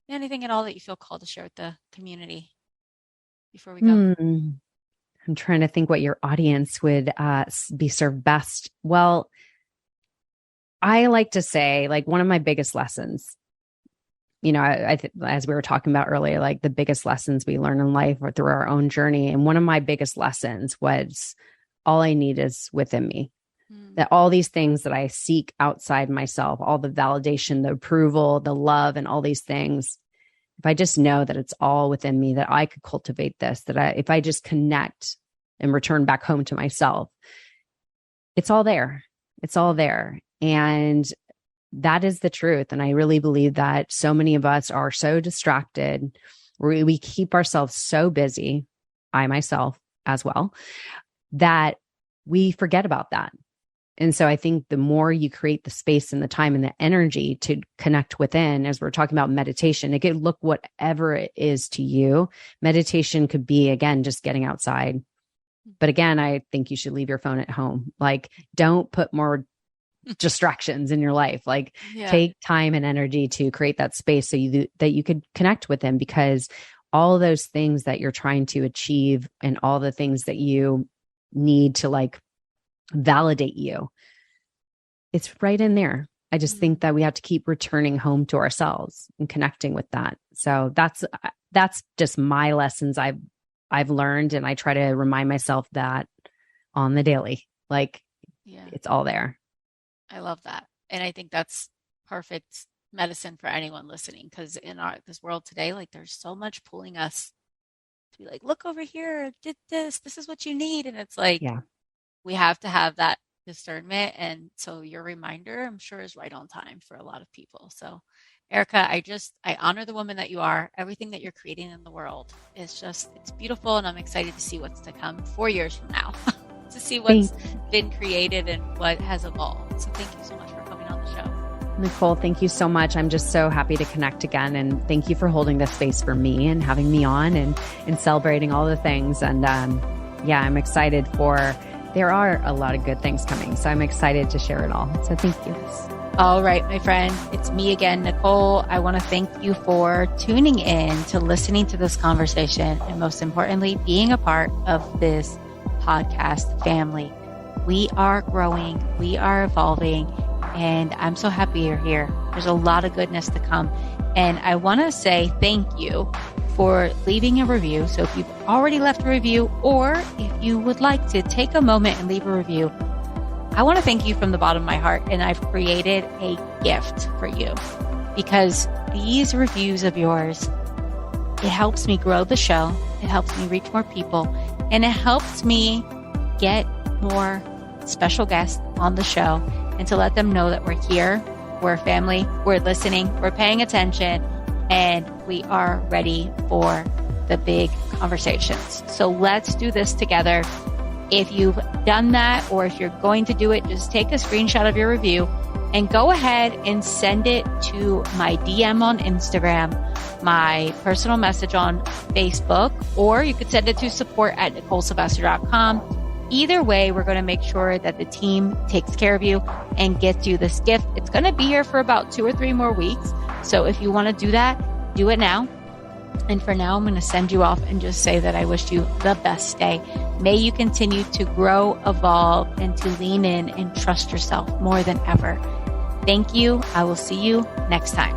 anything at all that you feel called to share with the community before we go? I'm trying to think what your audience would be served best. Well, I like to say, like, one of my biggest lessons, as we were talking about earlier, like the biggest lessons we learn in life or through our own journey. And one of my biggest lessons was all I need is within me. That all these things that I seek outside myself, all the validation, the approval, the love, and all these things, if I just know that it's all within me, that I could cultivate this, if I just connect and return back home to myself, it's all there. It's all there. And that is the truth. And I really believe that so many of us are so distracted. We keep ourselves so busy, I myself as well, that we forget about that. And so I think the more you create the space and the time and the energy to connect within, as we're talking about meditation, it could look whatever it is to you. Meditation could be, again, just getting outside. But again, I think you should leave your phone at home. Like, don't put more distractions in your life. Like, take time and energy to create that space so that you could connect with them, because all those things that you're trying to achieve and all the things that you need to like validate you, it's right in there. I just think that we have to keep returning home to ourselves and connecting with that. So that's just my lessons I've learned, and I try to remind myself that on the daily. Like, it's all there. I love that, and I think that's perfect medicine for anyone listening, because in this world today, like, there's so much pulling us to be like, look over here, did this is what you need, and it's like, we have to have that discernment. And so your reminder, I'm sure, is right on time for a lot of people. So Erica, I honor the woman that you are. Everything that you're creating in the world is it's beautiful. And I'm excited to see what's to come 4 years from now, to see what's been created and what has evolved. So thank you so much for coming on the show. Nichole, thank you so much. I'm just so happy to connect again. And thank you for holding this space for me and having me on and celebrating all the things. And yeah, I'm excited there are a lot of good things coming. So I'm excited to share it all. So thank you. All right, my friend, it's me again, Nichole. I want to thank you for tuning in to listening to this conversation and most importantly, being a part of this podcast family. We are growing, we are evolving, and I'm so happy you're here. There's a lot of goodness to come. And I want to say thank you for leaving a review. So if you've already left a review, or if you would like to take a moment and leave a review, I want to thank you from the bottom of my heart. And I've created a gift for you because these reviews of yours, it helps me grow the show. It helps me reach more people, and it helps me get more special guests on the show and to let them know that we're here, we're a family, we're listening, we're paying attention, and we are ready for the big conversations. So let's do this together. If you've done that, or if you're going to do it, just take a screenshot of your review and go ahead and send it to my DM on Instagram, my personal message on Facebook, or you could send it to support@NicholeSylvester.com. Either way, we're going to make sure that the team takes care of you and gets you this gift. It's going to be here for about 2 or 3 more weeks. So if you want to do that, do it now. And for now, I'm going to send you off and just say that I wish you the best day. May you continue to grow, evolve, and to lean in and trust yourself more than ever. Thank you. I will see you next time.